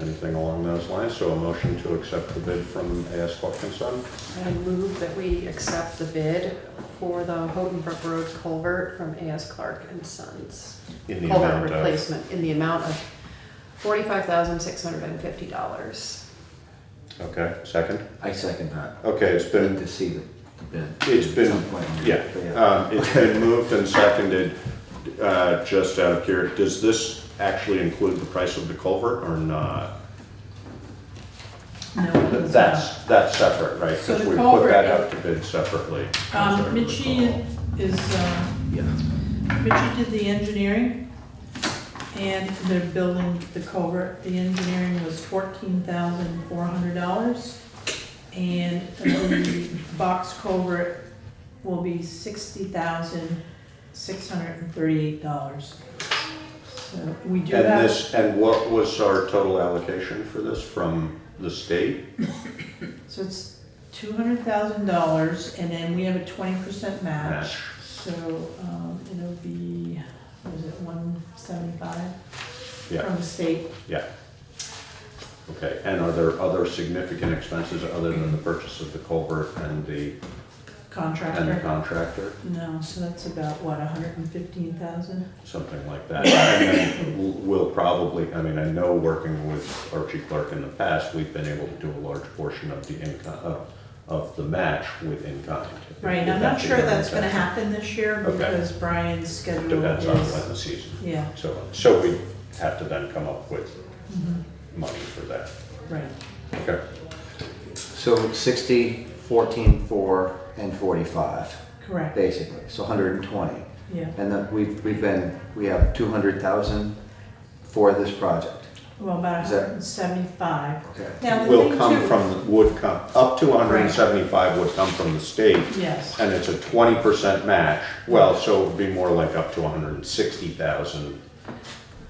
Anything along those lines? So a motion to accept the bid from A.S. Clark and Son? I move that we accept the bid for the Houghton Brook Road culvert from A.S. Clark and Sons. In the Culvert amount of, replacement in the amount of $45,650. okay, second? I second that. Okay, it's Good been, to see the bid. it's At been, some point. yeah, it's been moved and seconded, just out of curiosity. Does this actually include the price of the culvert or not? No, it does That's separate, right? So Because the we put culvert that is- out to bid separately. as I Mitchie recall. is, Yeah. Mitchie did the engineering, And they're building the culvert. The engineering was $14,400. And the box culvert will be $60,638. So we do And have. this, and what was our total allocation for this from the state? So it's $200,000, and then we have a 20% match. Match. So it'll be, what is it, 175 Yeah, from the state? yeah. Okay, and are there other significant expenses other than the purchase of the culvert and the Contractor? contractor? No, so that's about, what, 115,000? Something like that. And then we'll probably, I mean, I know working with Archie Clark in the past, we've been able to do a large portion of the income, of the match with in-kind. Right, I'm not sure that's gonna happen this year Okay. because Brian's schedule Depends on when is, the season. yeah, So we have to then come up with money for that. right. Okay, So 60, 14, 4, and 45, Correct, basically, so 120. yeah. And then we have 200,000 for this project. Well, about Is that- 175. Okay. Now, the will thing come too- from, would come, up to 175 would come from the state, Yes, and it's a 20% match. Well, so it would be more like up to 160,000,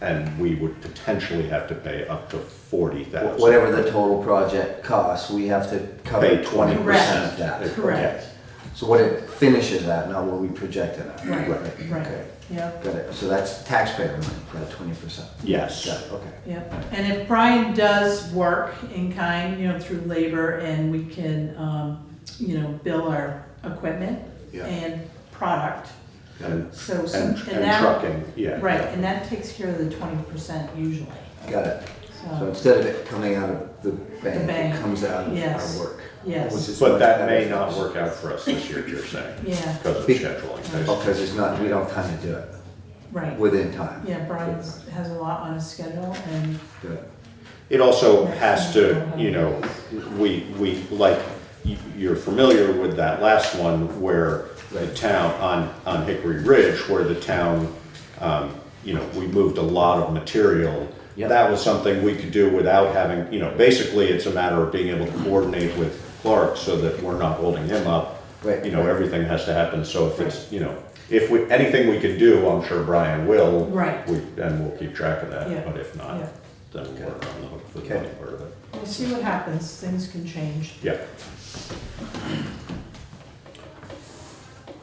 and we would potentially have to pay up to 40,000. Whatever the total project costs, we have to cover Pay 20% of that. correct, So what it finishes at, not what we project it at. Right, right. Okay, yeah, got it. So that's taxpayer money, that 20%. Yes. Got it, okay. yeah. And if Brian does work in kind, through labor and we can, bill our equipment Yeah. and product, And, so some, and and that, trucking, yeah. right, and that takes care of the 20% usually, Got it. So so, instead of it coming out of the bank, bank, it comes out of yes. our work. yes, Which is But much that better may for not us. work out for us this year, you're saying, yeah, because of Be- scheduling. Because it's not, we don't kind of do it right. within time. Yeah, Brian has a lot on his schedule and, Good. It also has to, we, like, you're familiar with that last one where the town, on Hickory Ridge, where the town, we moved a lot of material. Yep. That was something we could do without having, basically it's a matter of being able to coordinate with Clark so that we're not holding him up. Right. Everything has to happen, so if it's, if we, anything we can do, I'm sure Brian will. right, And we'll keep track of that, Yeah. but if not, yeah. then we're on the hook for the Okay. money part of it. We'll see what happens, things can change. Yeah.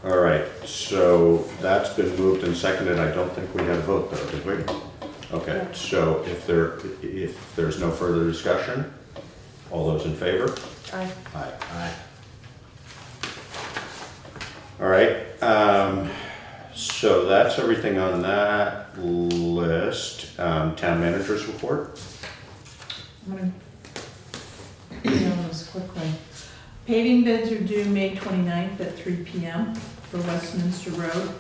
All right, so that's been moved and seconded. I don't think we had a vote though, did we? Okay, so if there's no further discussion, all those in favor? Aye. Aye. Aye. All right, so that's everything on that list. Town managers report? I'm gonna go on this quickly. Paving bids are due May 29th at 3 PM for Westminster Road.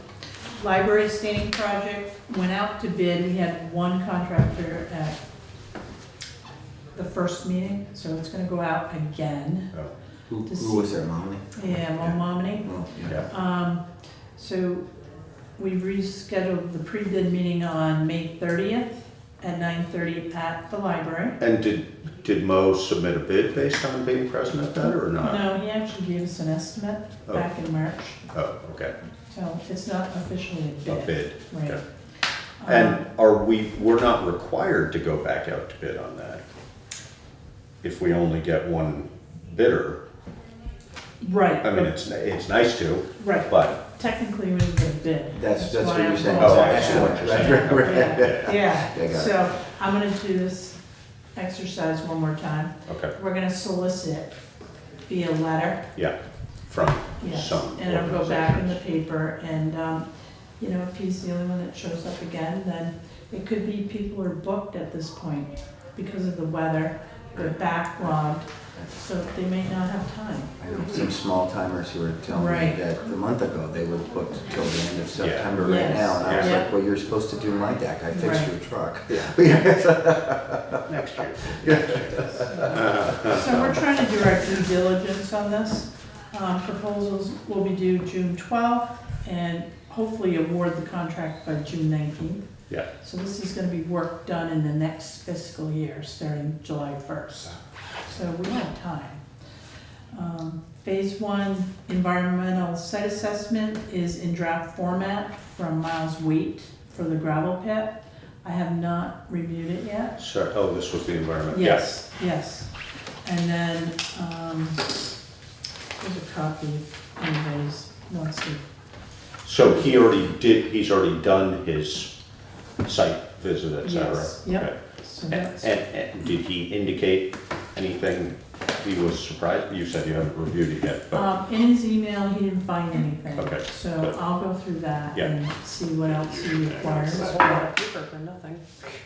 Library staining project went out to bid. We had one contractor at the first meeting, so it's gonna go out again. Oh, Who was there, Mommy? Yeah, Mominy. Oh, yeah. yeah. So we've rescheduled the pre-bid meeting on May 30th at 9:30 at the library. And did Mo submit a bid based on being present at that or not? No, he actually gave us an estimate Oh. back in March, Oh, okay, so it's not officially a a bid. bid, Right. okay. And we're not required to go back out to bid on that if we only get one bidder. Right, I mean, it's nice to, right, but, technically we didn't get a bid. That's why what I'm you're saying. going Oh, I back see out. what you're saying. Right, right, right. Yeah, Yeah, got it. so I'm gonna do this exercise one more time. okay, We're gonna solicit via letter. yeah, from Yes, some and it'll go back in the organizations. paper, and, if he's the only one that shows up again, then it could be people are booked at this point because of the weather, they're backlogged, so they may not have time. I know some small timers who were telling me Right. that a month ago, they were booked till the end of Yeah. September right Yes. now. And I was Yeah. like, well, you're supposed to do my deck. I fixed Right. your truck. Next year. So we're trying to do our due diligence on this. Proposals will be due June 12th, and hopefully award the contract by June 19th. Yeah. So this is gonna be work done in the next fiscal year, starting July 1st. So we have time. Phase 1 environmental site assessment is in draft format from Miles Waite for the gravel pit. I have not reviewed it yet. So, oh, this was the environment. Yes, yes. And then, there's a copy if anybody's wants to. So he's already done his site visit, et cetera? Yes, yep. Okay. So And, that's, and did he indicate anything he was surprised? You said you haven't reviewed it yet, but, in his email, he didn't find anything. Okay, So good. I'll go through that Yeah. and see what else he requires. It's a whole lot of paper for nothing.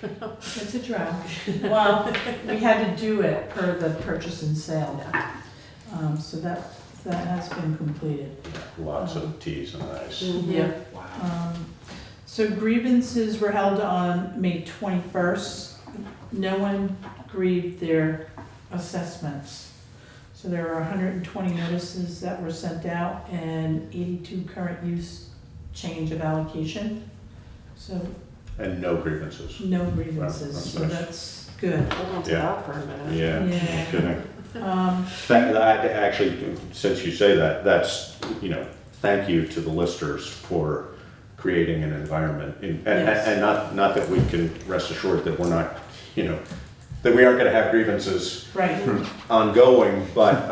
It's a draft. Well, we had to do it per the purchase and sale. So that has been completed. lots of Ts and Is. Yep. So grievances were held on May 21st. No one grieved their assessments. So there were 120 notices that were sent out and 82 current use change of allocation. So And no grievances. no grievances, Wow, that's so nice. that's good. Hold on to Yeah. that for a minute. Yeah, no Yeah. kidding. Um, That, actually, since you say that, that's, thank you to the listers for creating an environment. Yes. And not that we can rest assured that we're not, that we aren't gonna have grievances Right. ongoing, but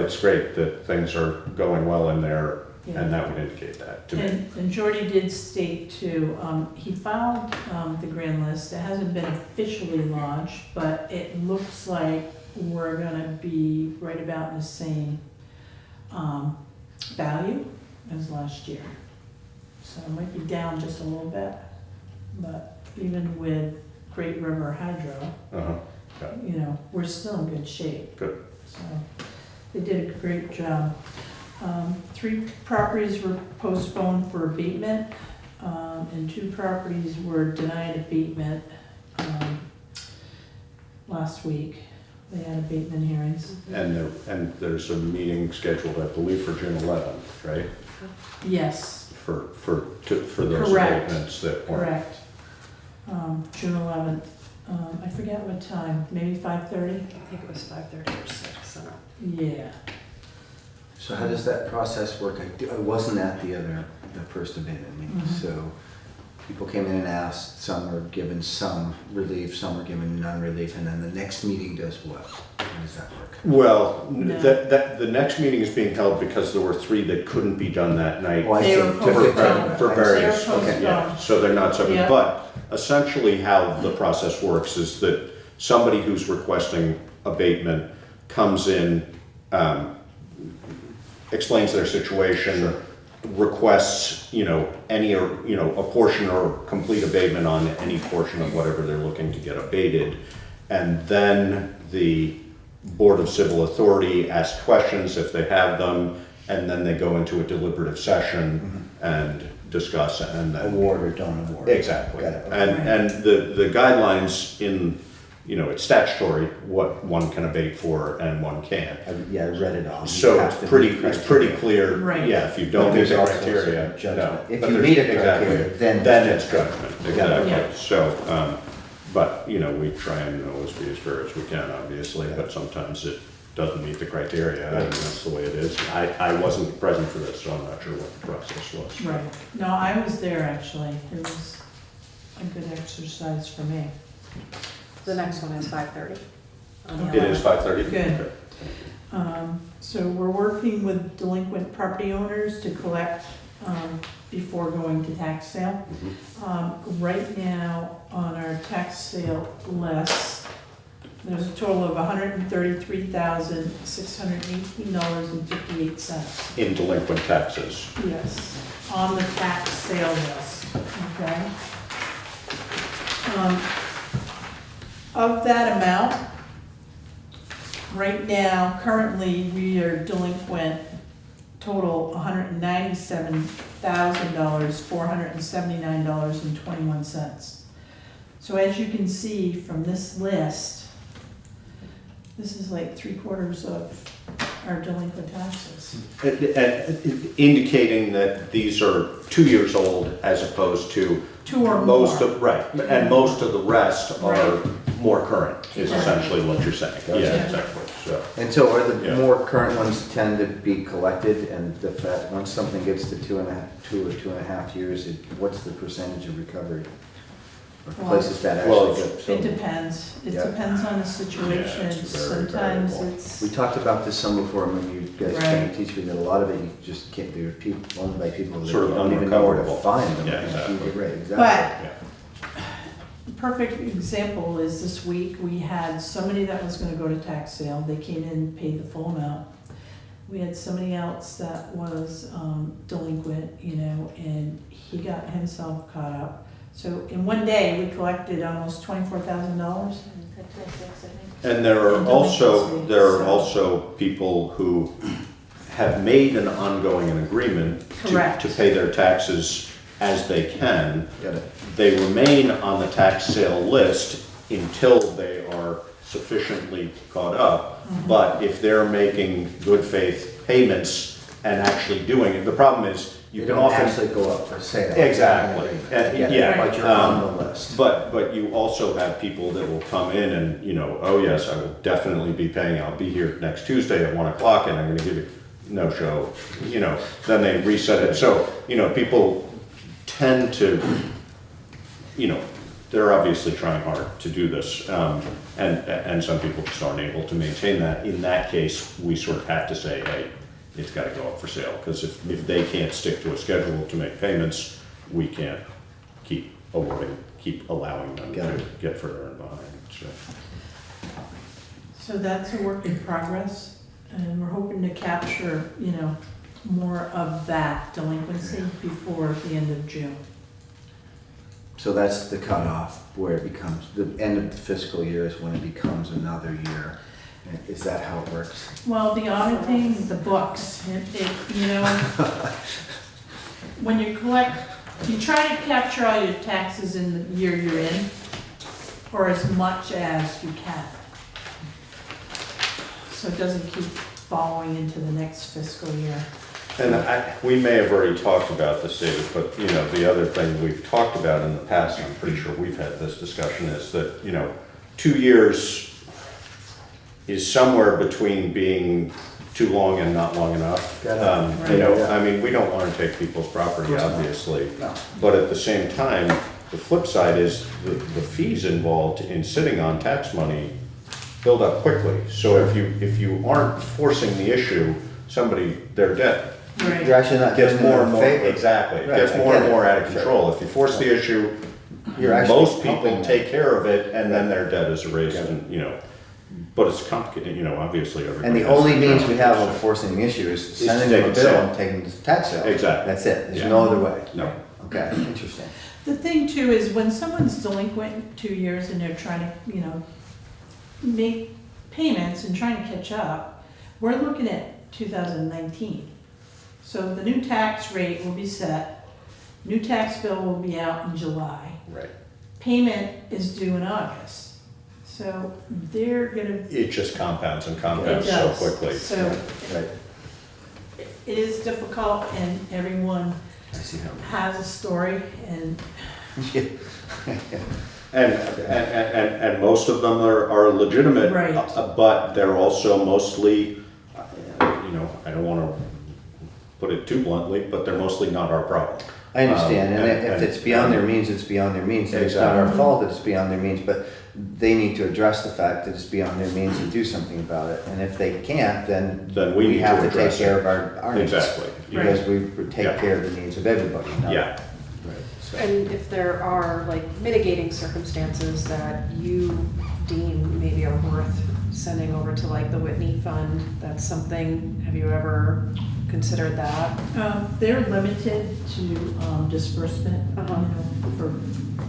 it's great that things are going well in there, and that would indicate that to me. And Jordy did state too, he filed the grand list, it hasn't been officially launched, but it looks like we're gonna be right about in the same value as last year. So it might be down just a little bit, but even with Great River Hydro, Uh-huh. we're still in good shape. Good. So they did a great job. 3 properties were postponed for abatement, and 2 properties were denied abatement last week. They had abatement hearings. And there's a meeting scheduled, I believe, for June 11th, right? Yes, For those Correct. abatements that weren't. correct. June 11th. I forget what time, maybe 5:30? I think it was 5:30 or 6. So. Yeah. So how does that process work? I wasn't at the first abatement meeting, Mhm. so people came in and asked, some were given some relief, some were given none relief, and then the next meeting does what? How does that work? Well, No. the next meeting is being held because there were 3 that couldn't be done that night. Oh, I They see. were Different- postponed. For I see. various, They were okay, yeah, postponed. so they're not subject, Yeah. but essentially how the process works is that somebody who's requesting abatement comes in, explains their situation, requests, any, or, a portion or complete abatement on any portion of whatever they're looking to get abated. And then the Board of Civil Authority asks questions if they have them, and then they go into a deliberative session and discuss it, and then. Award or don't award? Exactly. Got it. And the guidelines in, it's statutory, what one can abate for and one can't. I read it all. You So have it's to pretty, meet it's pretty criteria. clear, Right. yeah, if you But don't meet there's the also criteria, some judgment. no. If But you there's- meet a exactly. criteria, then Then it's it's judgment, Yeah. exactly. Yeah. So, but, we try and always be as fair as we can, obviously, but sometimes it doesn't meet the criteria, and that's the way it is. I wasn't present for this, so I'm not sure what the process was. Right. No, I was there actually. It was a good exercise for me. The next one is 5:30. on the It is 11th. 5:30? Good. So we're working with delinquent property owners to collect before going to tax sale. Mhm. Right now, on our tax sale list, there's a total of $133,618.58. In delinquent taxes. Yes, on the tax sale list, okay? Of that amount, right now, currently, we are delinquent total $197,479.21. So as you can see from this list, this is like 3/4 of our delinquent taxes. Indicating that these are 2 years old as opposed to 2 or most more. of, right, and most of the rest are Right. more current, is essentially what you're saying. Yeah, Yeah. exactly, so. And so are the Yeah. more current ones tend to be collected, and the fact, once something gets to 2.5 years, what's the percentage of recovery? Or Well, places that well, actually get, so. It depends. It Yeah. depends on the Yeah, situation. it's very Sometimes variable. it's, We talked about this some before, when you guys came Right. to teach me that a lot of it, you just can't, there are people, owned by people that Sort of don't even know where to unrecoverable. find them. Yeah, exactly. Right, exactly. but Yeah. perfect example is this week, we had somebody that was gonna go to tax sale, they came in and paid the full amount. We had somebody else that was delinquent, you know, and he got himself caught up. So in one day, we collected almost $24,000. And there are And also, delinquency, there are so- also people who have made an ongoing agreement Correct. to pay their taxes as they can. Got it. They remain on the tax sale list until they are sufficiently caught up. Mm-hmm. But if they're making good faith payments and actually doing it, the problem is you You can don't often. actually go up for sale. Exactly. Yeah, But you're on the list. But you also have people that will come in and, you know, oh yes, I will definitely be paying, I'll be here next Tuesday at 1 o'clock and I'm gonna give you no show, you know, then they reset it. So, you know, people tend to, you know, they're obviously trying hard to do this. And some people just aren't able to maintain that. In that case, we sort of have to say, hey, it's gotta go up for sale, because if they can't stick to a schedule to make payments, we can't keep allowing them Got to it. get further and behind, so. So that's a work in progress, and we're hoping to capture, you know, more of that delinquency before the end of June. So that's the cutoff where it becomes, the end of the fiscal year is when it becomes another year. Is that how it works? Well, the auditing, the books, you know, when you collect, you try to capture all your taxes in the year you're in, or as much as you can. So it doesn't keep following into the next fiscal year. And we may have already talked about this, David, but, you know, the other thing we've talked about in the past, and I'm pretty sure we've had this discussion, is that, you know, 2 years is somewhere between being too long and not long enough. Got it. You know, Right. I mean, we don't want to take people's property, Of course not. obviously. No. But at the same time, the flip side is the fees involved in sitting on tax money build up quickly. So if you aren't forcing the issue, their debt You're actually not gets doing more them and a more, favor. exactly, it Right, gets I more get and it. more out of Sure. control. If you force the issue, You're actually most people helping them. take care of it and then their debt is erased Got it. and, you know, but it's complicated, you know, obviously everybody. And the has only their means we have challenges, of so- forcing the issue is to sending take them a it bill sale. and taking the tax sale. Exactly. That's it. There's Yeah. no other way. No. Okay, interesting. The thing too is when someone's delinquent 2 years and they're trying to, you know, make payments and trying to catch up, we're looking at 2019. So the new tax rate will be set, new tax bill will be out in July. Right. Payment is due in August. So they're gonna, It just compounds and it compounds so does. quickly. So Right. it is difficult and everyone I see how. has a story and And most of them are legitimate. Right. But they're also mostly, you know, I don't want to put it too bluntly, but they're mostly not our problem. I understand, and if and- it's beyond their means, it's beyond their means, and it's not our Exactly. fault that it's beyond their means, but they need to address the fact that it's beyond their means and do something about it, and if they can't, then Then we need have to to take address care it. of our needs. Exactly. Because we take Yeah. care of the needs of everybody, not. Yeah. Right, so. And if there are like mitigating circumstances that you deem maybe are worth sending over to like the Whitney Fund, that's something, have you ever considered that? they're limited to disbursement, you Uh-huh. know,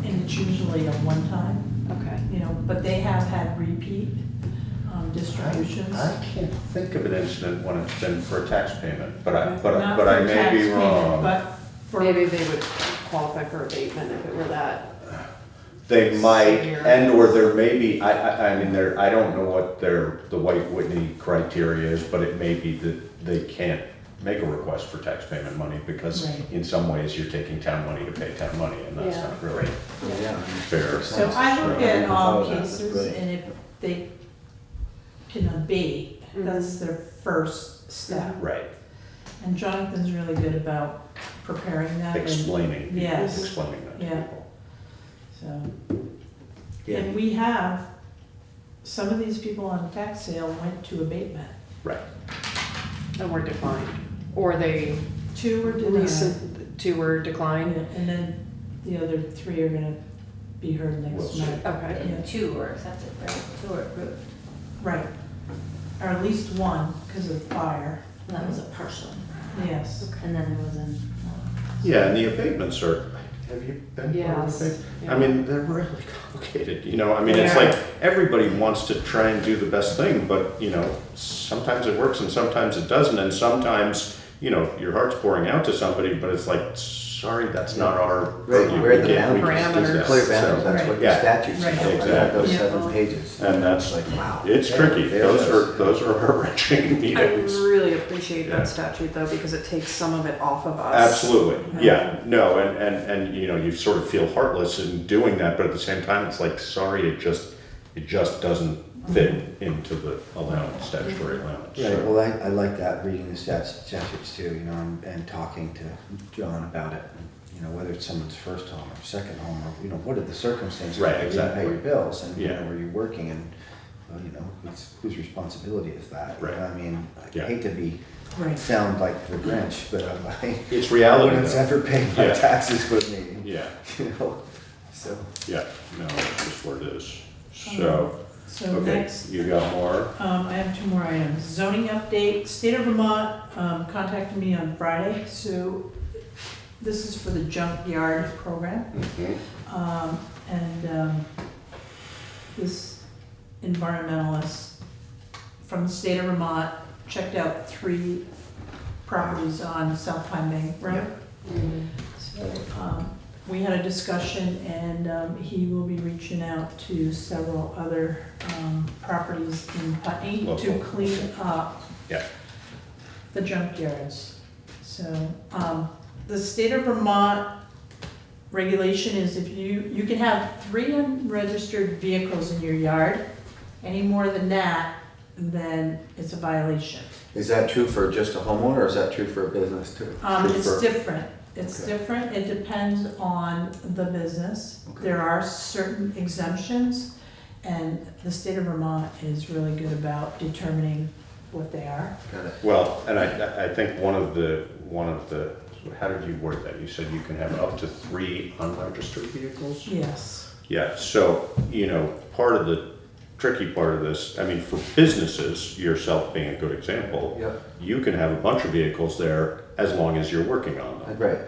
and it's usually a one-time, Okay. you know, but they have had repeat distributions. I can't think of an incident when it's been for a tax payment, but I Not but I for may tax be payment, wrong. But for, Maybe they would qualify for abatement if it were that. They might, severe. and or there may be, I mean, I don't know what the White Whitney criteria is, but it may be that they can't make a request for tax payment money because Right. in some ways you're taking town money to pay town money, and that's Yeah. not really Yeah. fair. So I look at all Follow that, that's cases, brilliant. and if they can abate, Mhm. that's their first step. Right, And Jonathan's really good about preparing that. and- explaining that to Yeah. people. So, Yeah. and we have, some of these people on tax sale went to abatement. Right, And were declined, or they Two were denied, recent, two were declined? and then the other three are gonna be heard We'll next see. month. Okay. Yeah. 2 were accepted, right? 2 were approved. Right. Or at least one, because of fire, And that was a partial. yes. And then there was an. yeah, and the abatements are, have you been part of Yes. abatements? Yeah. I mean, they're really complicated, you know, I mean, it's Yeah. like, everybody wants to try and do the best thing, but, you know, sometimes it works and sometimes it doesn't, and sometimes, you know, your heart's pouring out to somebody, but it's like, sorry, that's not our Right, purview. where are the We can't- we boundaries? just do Parameters. that. Clear So- boundaries, that's what the Yeah. statute Right. says. I got Exactly. those Yeah. 7 pages. And that's, Like, wow. it's Yeah, tricky, there it is. those are heart-wrenching I meetings. really appreciate Yeah. that statute though, because it takes some of it off of us. Absolutely, yeah, no, and, you know, you sort of feel heartless in doing that, but at the same time, it's like, sorry, it just doesn't fit into the allowance, statutory allowance. Yeah, So- well, I like that, reading the statutes too, you know, and talking to John about it. You know, whether it's someone's first home or second home, or, you know, what are the circumstances? Right, that you didn't pay your exactly. bills, and, you Yeah. know, where you're working, and, well, you know, whose responsibility is that? You Right. know, I mean, I Yeah. hate to be, Right. sound like the Grinch, but It's no reality, one's though. ever paid my Yeah. taxes with me, Yeah, you know, so. yeah, no, it's just what it is. So, So okay, next, you got more? I have 2 more items. Zoning update, State of Vermont contacted me on Friday, so this is for the junkyard program. Mhm. This environmentalist from the state of Vermont checked out 3 properties on South Pine Bank Road. So, we had a discussion, and he will be reaching out to several other properties in Putney to Local. clean up Yeah. the junkyards. So, the state of Vermont regulation is if you can have 3 unregistered vehicles in your yard. Any more than that, then it's a violation. Is that true for just a homeowner, or is that true for a business too? True It's for- different. It's Okay. different. It depends on the business. Okay. There are certain exemptions, and the state of Vermont is really good about determining what they are. Got it. Well, and I think one of the, how did you word that? You said you can have up to 3 unregistered vehicles? Yes. Yeah, so, you know, part of the tricky part of this, I mean, for businesses, yourself being a good example, Yep. you can have a bunch of vehicles there as long as you're working on them. Right,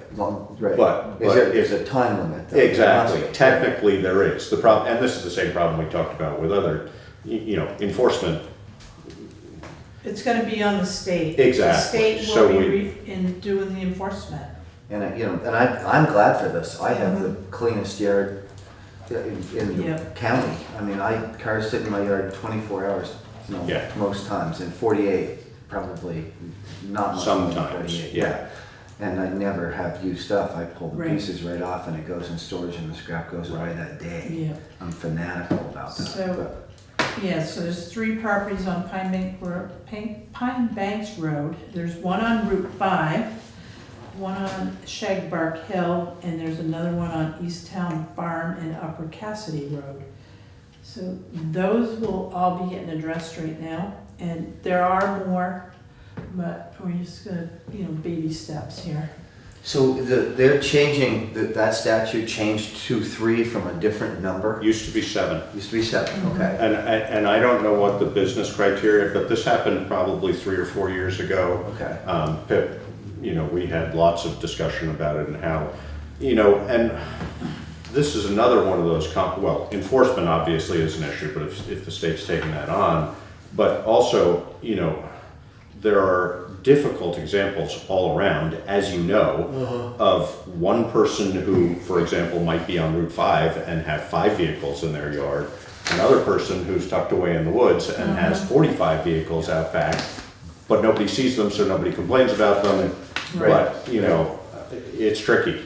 right. But There's a time limit. though. Exactly, There must be. technically there is. The problem, and this is the same problem we talked about with other, you know, enforcement. It's gonna be on the state. Exactly. The state So will be we- in doing the enforcement. And, you know, and I'm glad for this. I have the cleanest yard in the Yep. county. I mean, cars sit in my yard 24 hours, you know, Yeah. most times, and 48, probably not much more than Sometimes, 48. yeah. And I never have used stuff. I pull the Right. pieces right off, and it goes in storage, and the scrap goes away that day. Yeah. I'm fanatical about that. So- but- Yeah, so there's 3 properties on Pine Banks Road. There's one on Route 5, one on Shagbark Hill, and there's another one on East Town Farm and Upper Cassidy Road. So those will all be getting addressed right now, and there are more, but we're just gonna, you know, baby steps here. So they're changing, that statute changed to 3 from a different number? Used to be 7. Used to be 7, okay. And I don't know what the business criteria, but this happened probably 3 or 4 years ago. Okay. Pip, you know, we had lots of discussion about it and how, you know, and this is another one of those, well, enforcement obviously is an issue, but if the state's taking that on, but also, you know, there are difficult examples all around, as you know, of one person who, for example, might be on Route 5 and have 5 vehicles in their yard, another person who's tucked away in the woods and has 45 vehicles out back, but nobody sees them, so nobody complains about them. But, you know, it's tricky.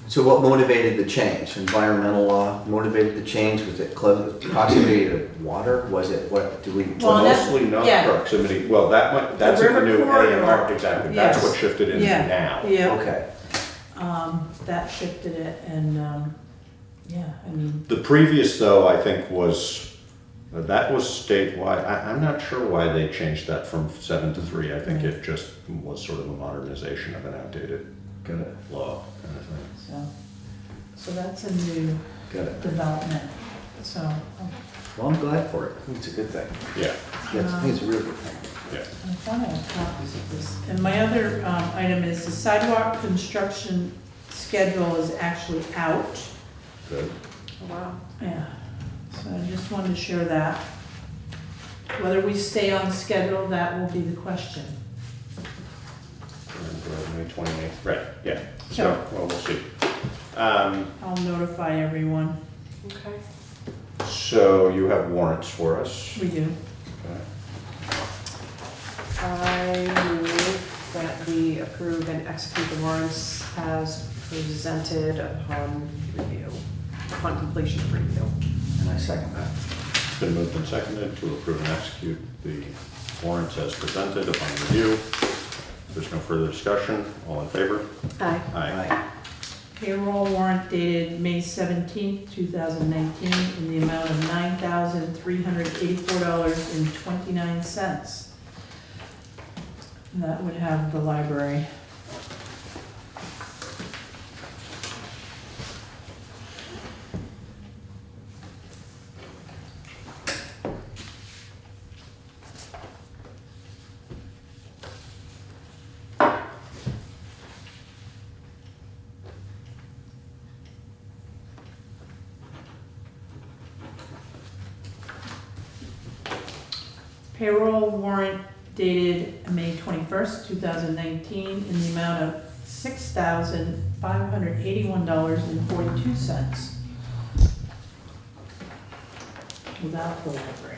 So what motivated the change? Environmental law motivated the change? Was it proximity to water? Was it, what, do we? Well, that's- Mostly not yeah. proximity, well, that's The in the river new corridor. A&R, exactly, that's Yes. what shifted into Yeah. now. Yeah, Okay, that shifted it, and, yeah, I mean, The previous, though, I think that was statewide. I'm not sure why they changed that from 7 to 3. I think it just was sort of a modernization of an outdated got it, law kind of thing. so that's a new got it. development, so. Well, I'm glad for it. It's a good thing. Yeah, Yeah, I think it's a real good thing. yeah. I thought I had copies of this. And my other item is the sidewalk construction schedule is actually out. Good. Wow. Yeah, so I just wanted to share that. Whether we stay on schedule, that will be the question. And, May 28th, right, yeah. So, Sure. well, we'll see. I'll notify everyone. Okay. So you have warrants for us. We do. Okay. I move that we approve and execute the warrants as presented upon review, upon completion of review. And I second that. It's been moved and seconded to approve and execute the warrants as presented upon review. If there's no further discussion, all in favor? Aye. Aye. Payroll warrant dated May 17th, 2019, in the amount of $9,384.29. That would have the library. Payroll warrant dated May 21st, 2019, in the amount of $6,581.42. Without the library.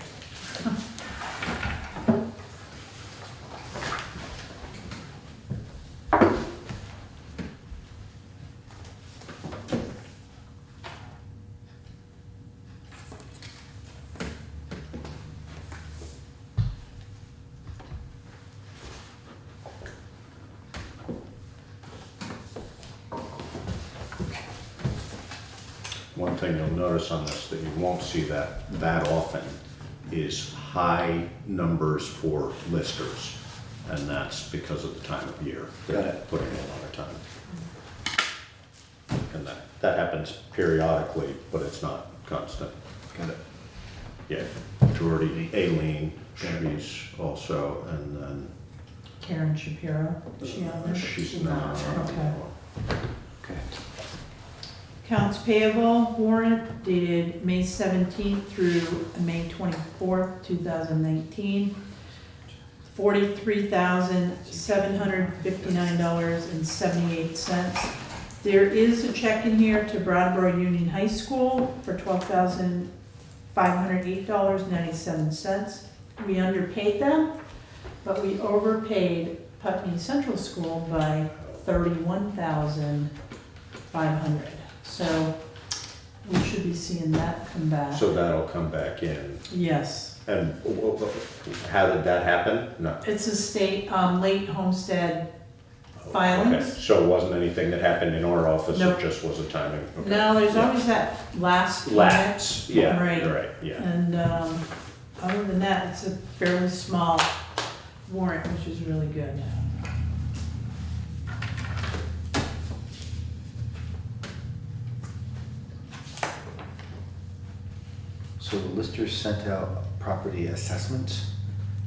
One thing you'll notice on this that you won't see that often is high numbers for listers. And that's because of the time of year. They're Got it. putting in a lot of time. And that happens periodically, but it's not constant. Got it. Yeah, Jordy, Aileen, she's also, and then Karen Shapiro, is she on there? she's not. Okay. Okay. Accounts payable warrant dated May 17th through May 24th, 2019. $43,759.78. There is a check in here to Brattleboro Union High School for $12,508.97. We underpaid them, but we overpaid Putney Central School by $31,500. So we should be seeing that come back. So that'll come back in. Yes. And how did that happen? No. It's a state, late homestead Okay, filings. so it wasn't anything that happened in our office, Nope. it just was a timing? Okay. No, there's Yeah. always that last payment. Lapse, yeah, Right. you're right, yeah. And, other than that, it's a fairly small warrant, which is really good. So the listers sent out property assessments?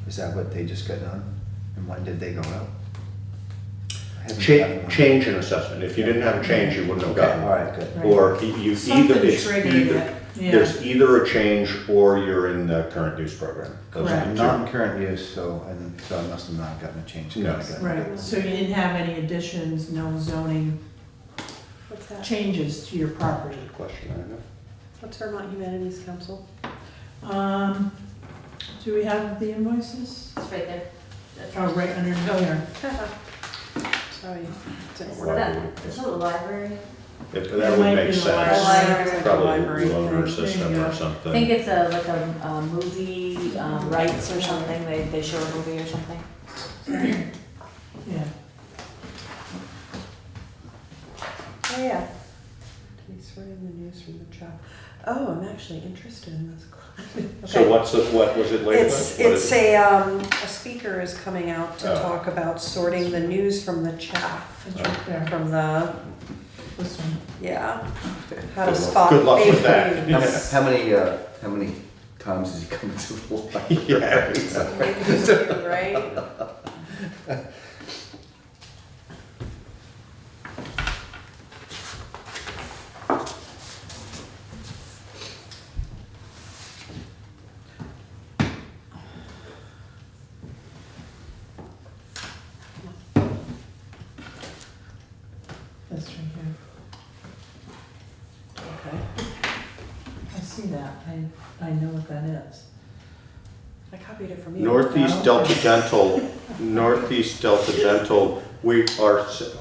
Is that what they just got done? And when did they go out? I haven't gotten one. Change in assessment, if you didn't have a change, you wouldn't have Okay, gotten all one. right, good. Right. Or you either, Something it's triggered either, it. Yeah, There's either a change or you're in the current use program. Those are the Correct. two. Not in current use, so I must have not gotten a change. No. Gotta get it. right, so you didn't have any additions, no zoning What's that? changes to your property. Question I have. What's Vermont Humanities Council? Do we have the invoices? It's right there. Oh, right underneath here. Sorry, didn't Is work. that, is it the library? That It would might make be the sense. library. Like a Probably library loaner thing. system There you or go. I something. think it's like a movie, rights or something, they show a movie or something. Yeah. Oh, yeah. Can you sort in the news from the chat? Oh, I'm actually interested in this. So what was it labeled? It's a speaker is coming out to Oh. talk about sorting the news from the chaff, It's right there, from the, this one. yeah, how to Good luck- spot good luck with fake that. news. How many times has he come to the library? Yeah. Maybe just you, right? That's right here. Okay. I see that, I know what that is. I copied it from you. Northeast Delta Dental,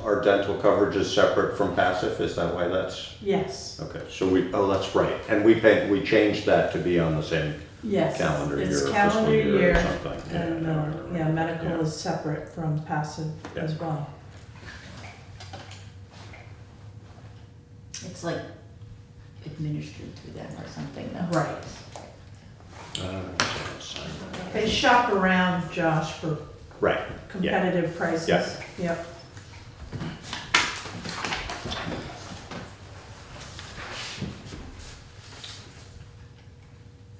our dental coverage is separate from passive, is that why that's? Yes, Okay, so that's right, and we changed that to be on the same yes. calendar year, It's or calendar fiscal year or year, something. and, yeah, medical Yeah. is separate from passive Yeah. as well. It's like administered through them or something though. Right. Uh, They shop around, Josh, for Right, competitive prices. Yeah. Yep.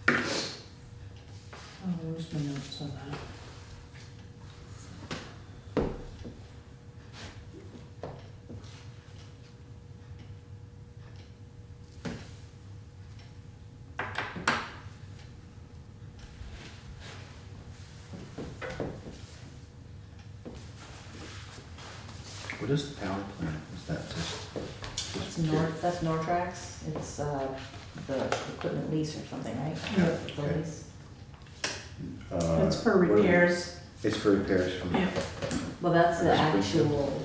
Oh, where's my notes on that? What is the power plant? Is that just? That's Nortrax, it's the equipment lease or something, right? Yeah. The Okay. lease. It's for repairs. It's for repairs from. Yeah. Well, that's the That's pretty good. actual,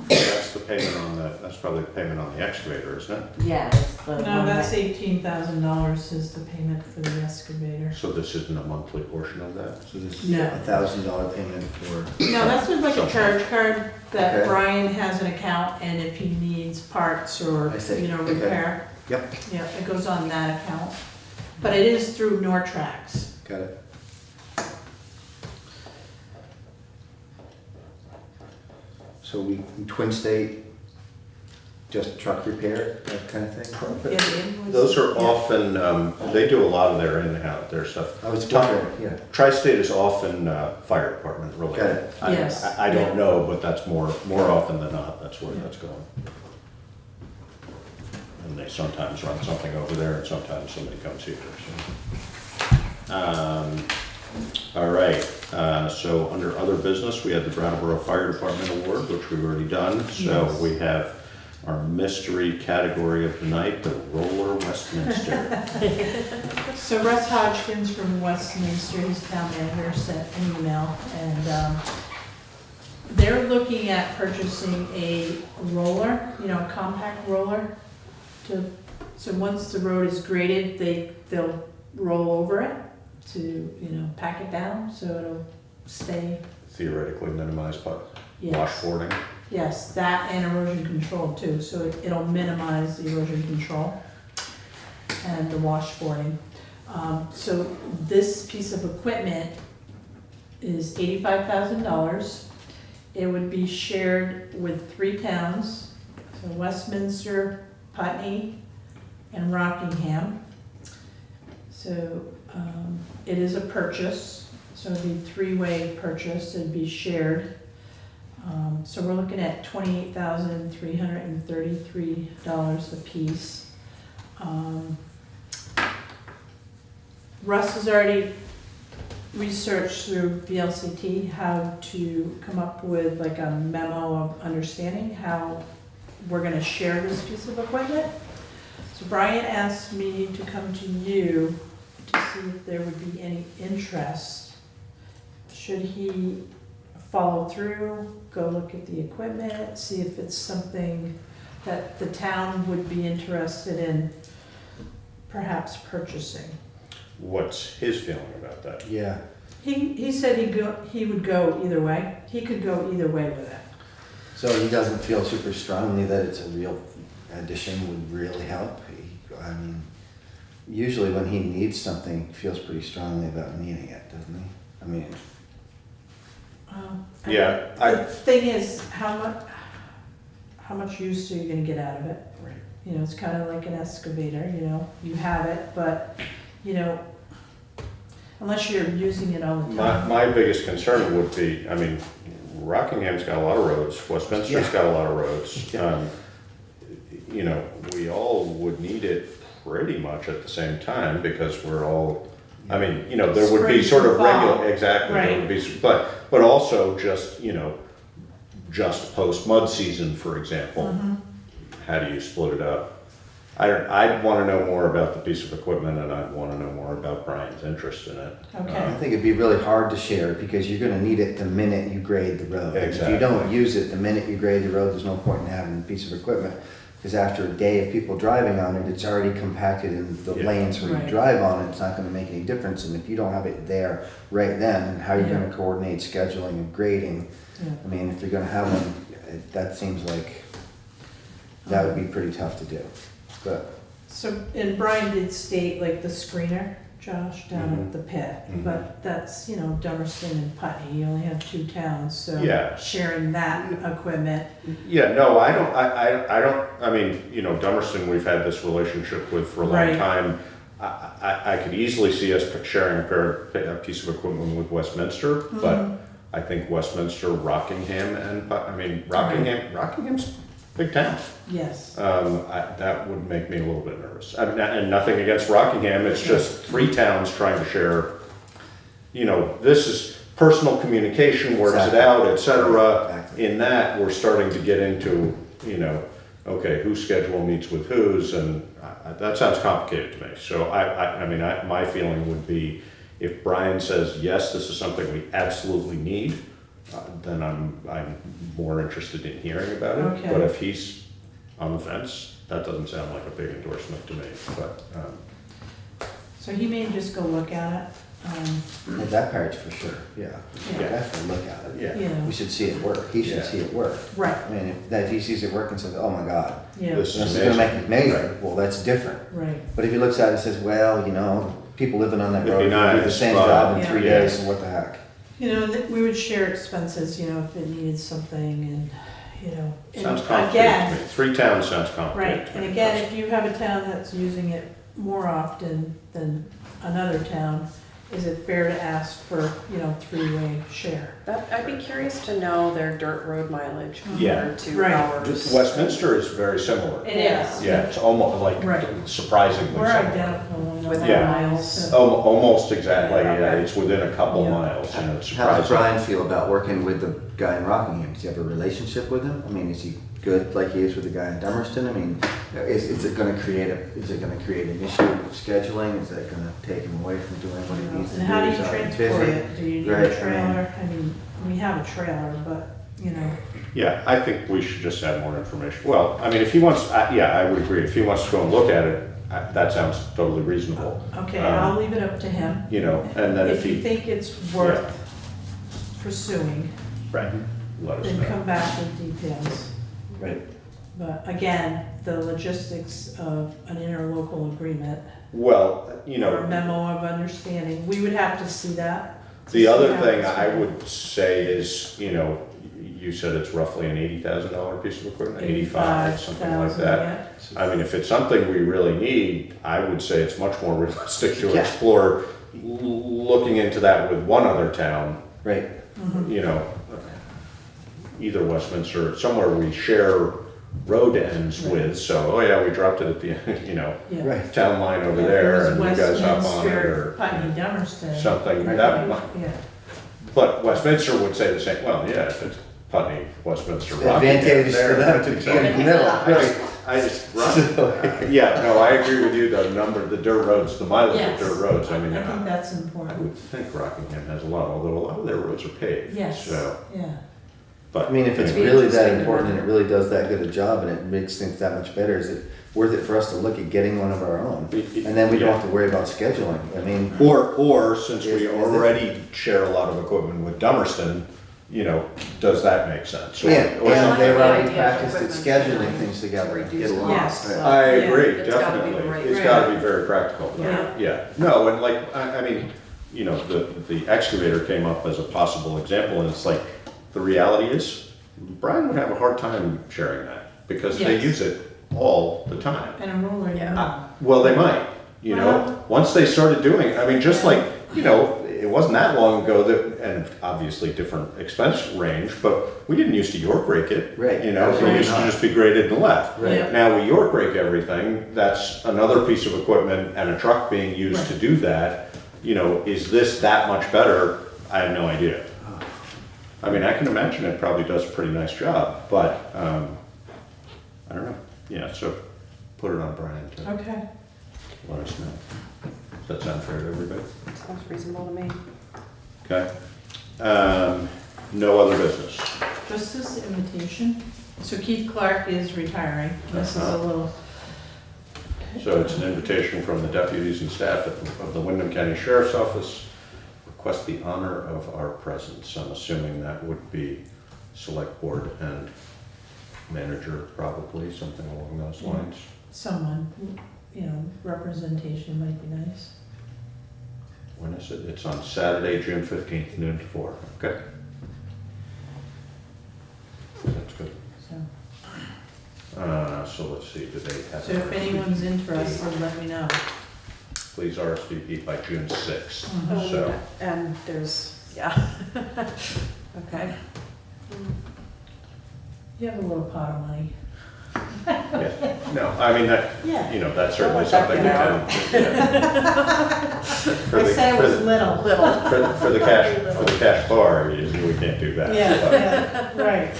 That's the payment on that's probably the payment on the excavator, isn't it? yeah, it's the one No, that's that, $18,000 is the payment for the excavator. So this isn't a monthly portion of that? So this is No. $1,000 payment for. No, that's just like a charge card that Okay. Brian has an account, and if he needs parts or, I see. you know, Okay. repair. Yep, Yeah, it goes on that account. But it is through Nortrax. got it. So we, Twin State, just truck repair, that kind of thing? Yeah, the invoice. Those are Yeah. often, they do a lot of their in-house, their stuff. I was wondering, yeah, Tri-State is often fire department related. got it. Yes. I don't know, but that's more often than not, that's where that's going. And they sometimes run something over there and sometimes somebody comes here, so. All right, so under other business, we had the Brattleboro Fire Department Award, which we've already done. So Yes. we have our mystery category of the night, the Roller Westminster. So Russ Hodgkins from Westminster, his town manager, sent an email, and they're looking at purchasing a roller, you know, a compact roller. So once the road is graded, they'll roll over it to, you know, pack it down, so it'll stay. Theoretically minimize Yes. washboarding. Yes, that and erosion control too, so it'll minimize the erosion control and the washboarding. So this piece of equipment is $85,000. It would be shared with 3 towns, so Westminster, Putney, and Rockingham. So it is a purchase, so it'd be a 3-way purchase, it'd be shared. So we're looking at $28,333 a piece. Russ has already researched through VLCT how to come up with like a memo of understanding how we're gonna share this piece of equipment. So Brian asked me to come to you to see if there would be any interest. Should he follow through, go look at the equipment, see if it's something that the town would be interested in perhaps purchasing? What's his feeling about that? Yeah, He said he would go either way. He could go either way with it. so he doesn't feel super strongly that it's a real addition would really help. I mean, usually when he needs something, he feels pretty strongly about needing it, doesn't he? I mean, Yeah, The thing is, how much use are you gonna get out of it? right. You know, it's kind of like an excavator, you know, you have it, but, you know, unless you're using it all the time. my biggest concern would be, I mean, Rockingham's got a lot of roads, Westminster's Yeah. got a lot of roads. Yeah. You know, we all would need it pretty much at the same time because we're all, I mean, you know, there would be Spring, sort of fall. regular, exactly, there would Right. be, but also just, you know, just post mud season, for example. Mhm. How do you split it up? I'd wanna know more about the piece of equipment and I'd wanna know more about Brian's interest in it. Okay. I think it'd be really hard to share because you're gonna need it the minute you grade the road. And Exactly. If you don't use it the minute you grade the road, there's no point in having the piece of equipment. Because after a day of people driving on it, it's already compacted in the Yeah. lanes where Right. you drive on it, it's not gonna make any difference. And if you don't have it there right then, how are you Yeah. gonna coordinate scheduling and grading? Yeah. I mean, if you're gonna have one, that seems like that would be pretty tough to do. But, So, and Brian did state like the screener, Josh, down Mhm. at the pit, Mhm. but that's, you know, Dummerston and Putney, you only have 2 towns, so Yeah. sharing that equipment. Yeah, no, I don't, I mean, you know, Dummerston, we've had this relationship with for a long Right. time. I could easily see us sharing a piece of equipment with Westminster, but Mhm. I think Westminster, Rockingham, and, I mean, Rockingham's a big town. Yes, That would make me a little bit nervous. I mean, and nothing against Rockingham, it's just 3 towns trying to share, you know, this is personal communication, where is it Exactly. out, et cetera. Exactly. In that, we're starting to get into, you know, okay, whose schedule meets with whose, and that sounds complicated to me. So I mean, my feeling would be, if Brian says, yes, this is something we absolutely need, then I'm more interested in hearing about it. Okay. But if he's on the fence, that doesn't sound like a big endorsement to me, but, so he may just go look at it, well, that part's for sure, yeah. Yeah. Definitely look at it. yeah. you know, We should see it work. He should Yeah. see it work. right, I mean, if he sees it work and says, oh my God, yeah, This this is is gonna make amazing. it amazing, Right. well, that's different. right. But if he looks at it and says, well, you know, people living on that It'd road be can do the nice, same but- job in Yeah. 3 days, so what the heck? You know, that we would share expenses, you know, if it needed something and, you know. and Sounds complicated again, to me. 3 towns sounds complicated right, to and me. again, if you have a town that's using it more often than another town, is it fair to ask for, you know, 3-way share? I'd be curious to know their dirt road mileage Yeah. compared to Right. ours. Westminster is very similar. It is. Yeah, it's almost like Right. surprisingly We're similar. identical in With the Yeah. miles. so- Almost exactly, Yeah, yeah, okay. it's within a couple Yeah. miles, and it's How does surprising. Brian feel about working with the guy in Rockingham? Does he have a relationship with him? I mean, is he good like he is with the guy in Dummerston? I mean, is it gonna create an issue of scheduling? Is that gonna take him away from doing what he needs to do? And how do you He's already transport busy. it? Do you need Right, I a mean- trailer? I mean, we have a trailer, but, you know, Yeah, I think we should just have more information. Well, I mean, if he wants, yeah, I would agree, if he wants to go and look at it, that sounds totally reasonable. okay, Um, I'll leave it up to him. You know, and then if you he, think it's worth pursuing, right, let us then know. come back with details. Right. But again, the logistics of an interlocal agreement Well, you or a know, memo of understanding, we would have to see that. to the see other how thing it's I going. would say is, you know, you said it's roughly an $80,000 piece of equipment, 85, something like 85,000, that. yeah. I mean, if it's something we really need, I would say it's much more realistic to Yeah. explore looking into that with one other town, Right. Mhm. you know, either Westminster, somewhere we share road ends with, so, oh yeah, we dropped it at the, you know, Yeah. Right. town line over If it there, was and you guys hop on it, Westminster, or Putney, Dummerston. something, Right. that might, Yeah, but Westminster would say the same, well, yeah, if it's Putney, Westminster, Rockingham, Advantageous for there, them to be in the middle, right? I just, yeah, no, I agree with you, the dirt roads, the mileage of Yes. dirt roads, I mean, I think that's I important. would think Rockingham has a lot, although a lot of their roads are paved, Yes, so, yeah. but. I mean, if it's Be really that interesting to important and know. it really does that good a job and it makes things that much better, is it worth it for us to look at getting one of our own? And then we don't have to worry about scheduling. I mean, Or since Is we it- already share a lot of equipment with Dummerston, you know, does that make sense? Or- yeah, or and something. they've the already idea of practiced at equipment scheduling sharing things together. to reduce Get along. Yes. Right. I agree, It's gotta be the definitely. right It's way. gotta be very practical. Yeah. Yeah, no, and like, I mean, you know, the excavator came up as a possible example, and it's like, the reality is, Brian would have a hard time sharing that, because they Yes. use it all the time. And a ruler, Yeah. yeah. Well, they might, you know, once they started doing, I mean, just like, you know, it wasn't that long ago that, and obviously different expense range, but we didn't used to York rake it. Right, You know, it absolutely used to not. just be graded and left. Right. Yeah. Now we York rake everything, that's another piece of equipment and a truck being used to do that. You know, is this that much better? I have no idea. I mean, I can imagine it probably does a pretty nice job, but, I don't know. Yeah, so put it on Brian to Okay. let us know. Does that sound fair to everybody? Sounds reasonable to me. Okay. No other business. Just this invitation. So Keith Clark is retiring. This is a little, So it's an invitation from the deputies and staff of the Wyndham County Sheriff's Office. Request the honor of our presence. I'm assuming that would be select board and manager, probably, something along those lines. someone, you know, representation might be nice. When is it? It's on Saturday, June 15th, noon to 4. Okay. That's good. So, So let's see, do they have? so if anyone's interested, let me know. Please RSVP by June 6th. Mhm. So, And there's, yeah. Okay. You have a little pot of money. yeah, no, I mean, that, Yeah. you know, that's certainly Don't let something we that can. Yeah. For I the- said it for was the- little. For the cash bar, we can't do that. Yeah, yeah, right.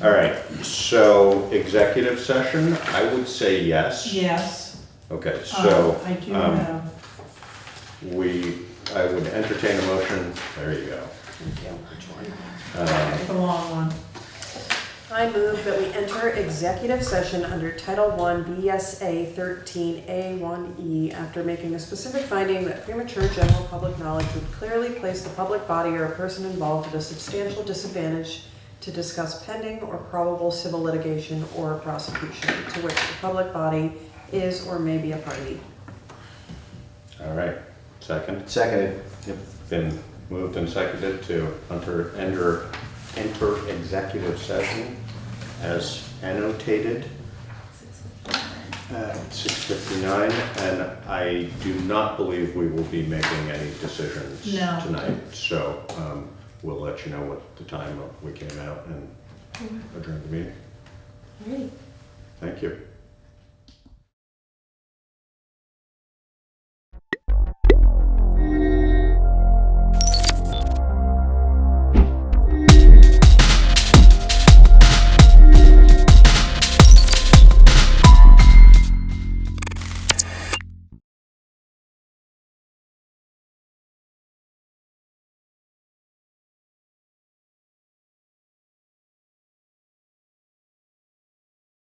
All right, so executive session, I would say yes. Yes. Okay, so I do um, have, I would entertain a motion, there you go. Thank you. Which one? the long one. I move that we enter executive session under Title I VSA 13A1E after making a specific finding that premature general public knowledge would clearly place the public body or a person involved at a substantial disadvantage to discuss pending or probable civil litigation or prosecution to which the public body is or may be a party. All right, second, Seconded. Yep. been moved and seconded to enter executive session as annotated at 6:59, and I do not believe we will be making any decisions No. tonight. So we'll let you know what the time we came out and adjourn the meeting. Great. Thank you.